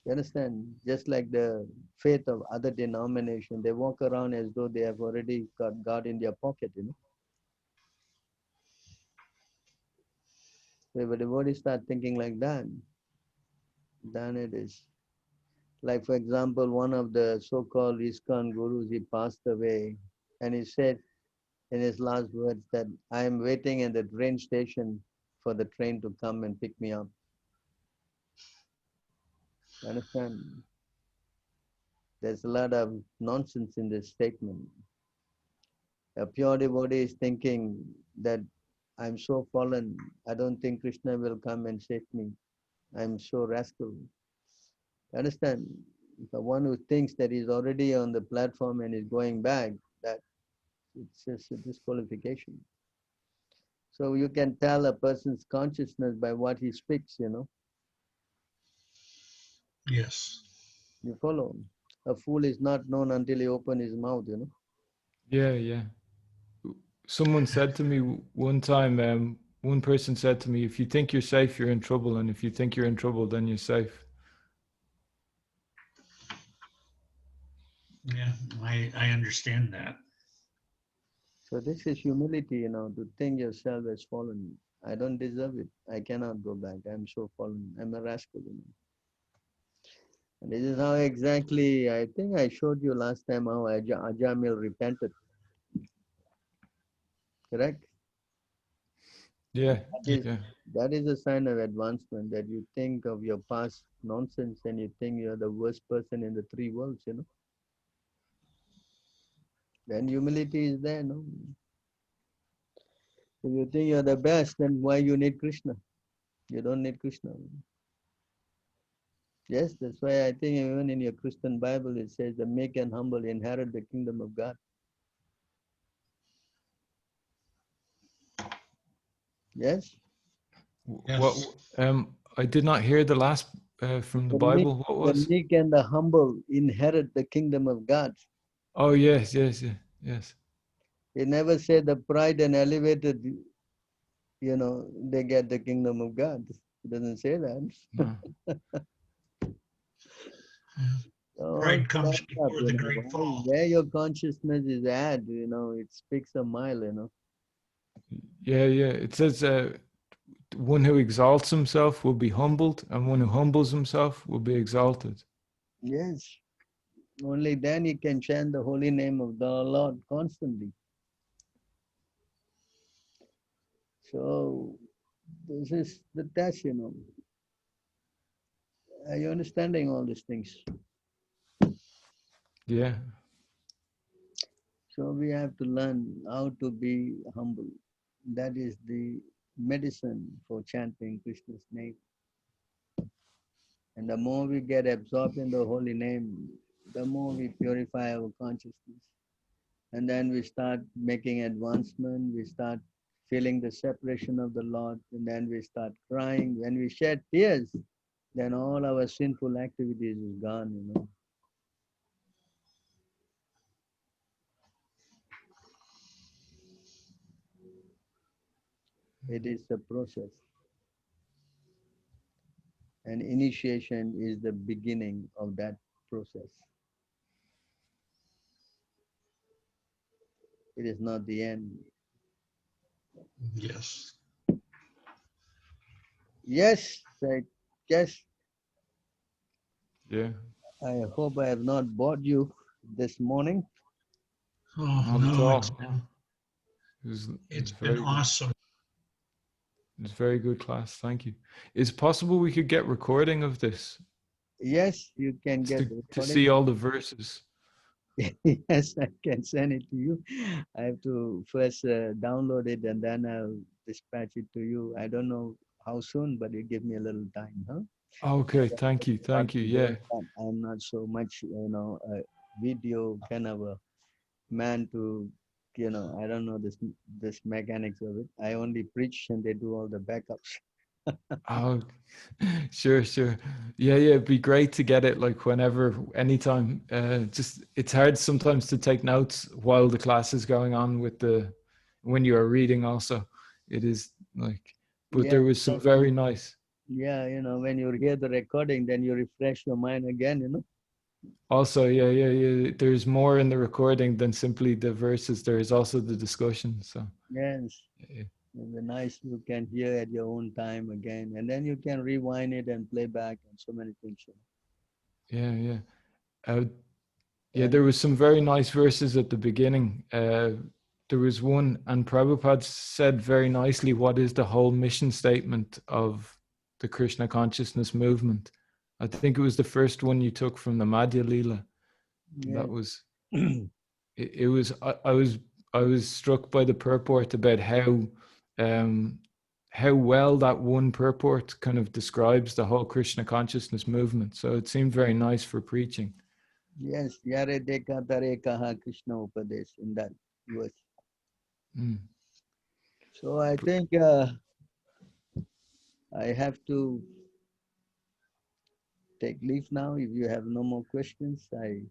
S2: You understand? Just like the faith of other denominations, they walk around as though they have already got God in their pocket, you know. So if a devotee start thinking like that, then it is. Like for example, one of the so-called ISKCON gurus, he passed away, and he said in his last words that I am waiting at the train station for the train to come and pick me up. You understand? There's a lot of nonsense in this statement. A pure devotee is thinking that I'm so fallen, I don't think Krishna will come and save me. I'm so rascal. Understand? The one who thinks that he's already on the platform and is going back, that it's just a disqualification. So you can tell a person's consciousness by what he speaks, you know.
S1: Yes.
S2: You follow? A fool is not known until he opens his mouth, you know.
S3: Yeah, yeah. Someone said to me one time, one person said to me, if you think you're safe, you're in trouble. And if you think you're in trouble, then you're safe.
S1: Yeah, I understand that.
S2: So this is humility, you know, to think yourself as fallen. I don't deserve it. I cannot go back. I'm so fallen. I'm a rascal, you know. And this is how exactly, I think I showed you last time how Ajamil repented. Correct?
S3: Yeah,
S1: Yeah.
S2: That is a sign of advancement, that you think of your past nonsense and you think you're the worst person in the three worlds, you know. Then humility is there, no? If you think you're the best, then why you need Krishna? You don't need Krishna. Yes, that's why I think even in your Christian Bible it says the meek and humble inherit the kingdom of God. Yes?
S3: What?
S1: Yes.
S3: I did not hear the last from the Bible. What
S2: The
S3: was?
S2: meek and the humble inherit the kingdom of God.
S3: Oh yes, yes, yes, yes.
S2: It never said the pride and elevated, you know, they get the kingdom of God. It doesn't say that.
S3: No.
S2: Oh,
S1: Pride comes
S2: stand up,
S1: before
S2: you
S1: the
S2: know,
S1: great fall.
S2: where your consciousness is at, you know, it speaks a mile, you know.
S3: Yeah, yeah. It says one who exalts himself will be humbled, and one who humbles himself will be exalted.
S2: Yes. Only then you can chant the holy name of the Lord constantly. So this is the test, you know. Are you understanding all these things?
S3: Yeah,
S2: So we have to learn how to be humble. That is the medicine for chanting Krishna's name. And the more we get absorbed in the holy name, the more we purify our consciousness. And then we start making advancement, we start feeling the separation of the Lord, and then we start crying. When we shed tears, then all our sinful activities is gone, you know. It is a process. And initiation is the beginning of that process. It is not the end.
S1: Yes.
S2: Yes, yes,
S3: yeah.
S2: I hope I have not bored you this morning.
S1: Oh
S3: Not at
S1: no,
S3: all. It was
S1: it's been
S3: very good.
S1: awesome.
S3: It was very good class. Thank you. Is it possible we could get recording of this
S2: Yes, you can get the
S3: to
S2: recording.
S3: see all the verses?
S2: Yes, I can send it to you. I have to first download it and then I'll dispatch it to you. I don't know how soon, but you give me a little time, huh?
S3: Okay, thank you,
S2: What
S3: thank you.
S2: to
S3: Yeah,
S2: do, but I'm not so much, you know, a video kind of a man to, you know, I don't know this mechanics of it. I only preach and they do all the backups.
S3: oh, sure, sure. Yeah, yeah, it'd be great to get it like whenever, anytime. Just it's hard sometimes to take notes while the class is going on when you are reading also. It is like, but
S2: Yeah,
S3: there was some very nice.
S2: yeah, you know, when you hear the recording, then you refresh your mind again, you know.
S3: Also, yeah, yeah, yeah. There's more in the recording than simply the verses. There is also the discussion. So,
S2: Yes.
S3: yeah,
S2: And the nice you can hear at your own time again, and then you can rewind it and play back and so many things.
S3: yeah, yeah. Uh, yeah,
S2: And
S3: there was some very nice verses at the beginning. There was one, and Prabhupada said very nicely what is the whole mission statement of the Krishna consciousness movement. I think it was the first one you took from the Madhya Lila.
S2: yeah,
S3: That was it was I was struck by the purport about um, how well that one purport kind of describes the whole Krishna consciousness movement. So it seemed very nice for preaching.
S2: yes, Yare Deka Tare Kaha Krishna Upadesh in that verse.
S3: Mm.
S2: So I think I have to take leave now. If you have no more questions, I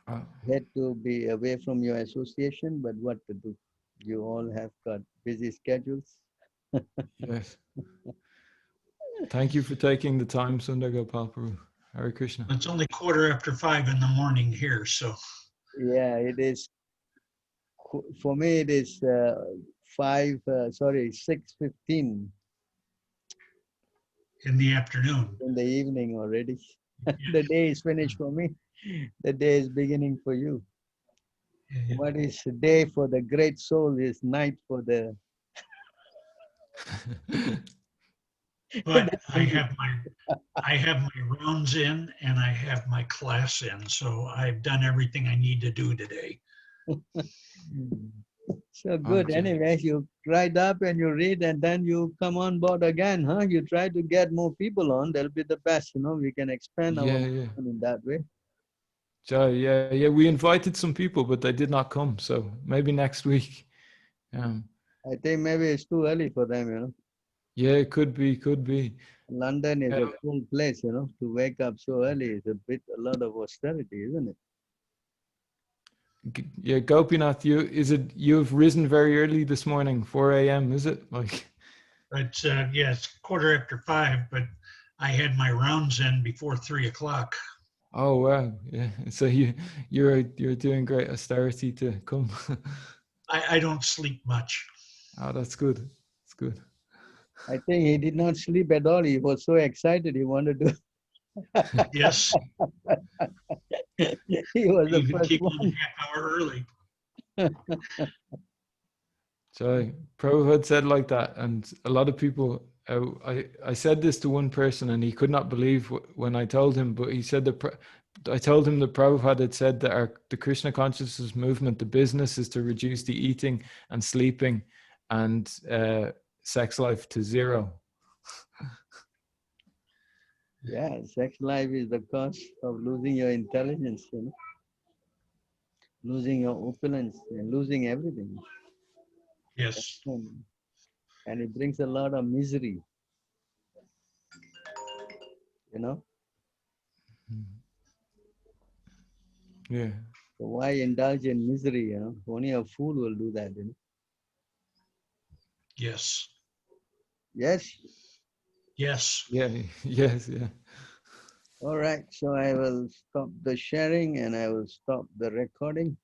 S3: Uh,
S2: had to be away from your association, but what to do? You all have got busy schedules.
S3: yes. Thank you for taking the time, Sundar Gopal Prabhu. Hare Krishna.
S1: It's only 5:15 in the morning here, so
S2: Yeah, it is. For me, it is 6:15
S1: in the afternoon.
S2: in the evening already.
S1: Yeah.
S2: The day is finished for me. The day is beginning for you.
S1: Yeah.
S2: What is day for the great soul is night for the.
S1: But I have my rounds in and I have my class in, so I've done everything I need to do today.
S2: So good.
S3: Okay.
S2: Anyway, you write up and you read, and then you come on board again, huh? You try to get more people on. That'll be the best. We can expand our
S3: Yeah, yeah.
S2: movement in that way.
S3: So, yeah, yeah. We invited some people, but they did not come. So maybe next week.
S2: I think maybe it's too early for them.
S3: Yeah, it could be, could be.
S2: London is a
S3: Um,
S2: cool place, to wake up so early is a lot of austerity, isn't it?
S3: Yeah, Gopinath, you've risen very early this morning, 4 a.m. Is it like?
S1: But yeah, it's 5:15, but I had my rounds in before 3:00.
S3: Oh wow, yeah. So you're doing great austerity to come.
S1: I don't sleep much.
S3: Oh, that's good. That's good.
S2: I think he did not sleep at all. He was so excited. He wanted to.
S1: Yes,
S2: He was the
S1: even
S2: first
S1: came on a
S2: one.
S1: half hour early.
S3: So Prabhu had said like that, and a lot of people. I said this to one person, and he could not believe when I told him. But he said that I told him that Prabhupada had said that the Krishna consciousness movement, the business is to reduce the eating and sleeping and sex life to zero.
S2: Yeah, sex life is the cause of losing your intelligence, losing your opulence and losing everything.
S1: Yes.
S2: And it brings a lot of misery, you know.
S3: Yeah.
S2: So why indulge in misery, Only a fool will do that,
S1: Yes.
S2: Yes?
S1: Yes.
S3: Yeah. Yes. Yeah.
S2: All right, so I will stop the sharing and I will stop the recording.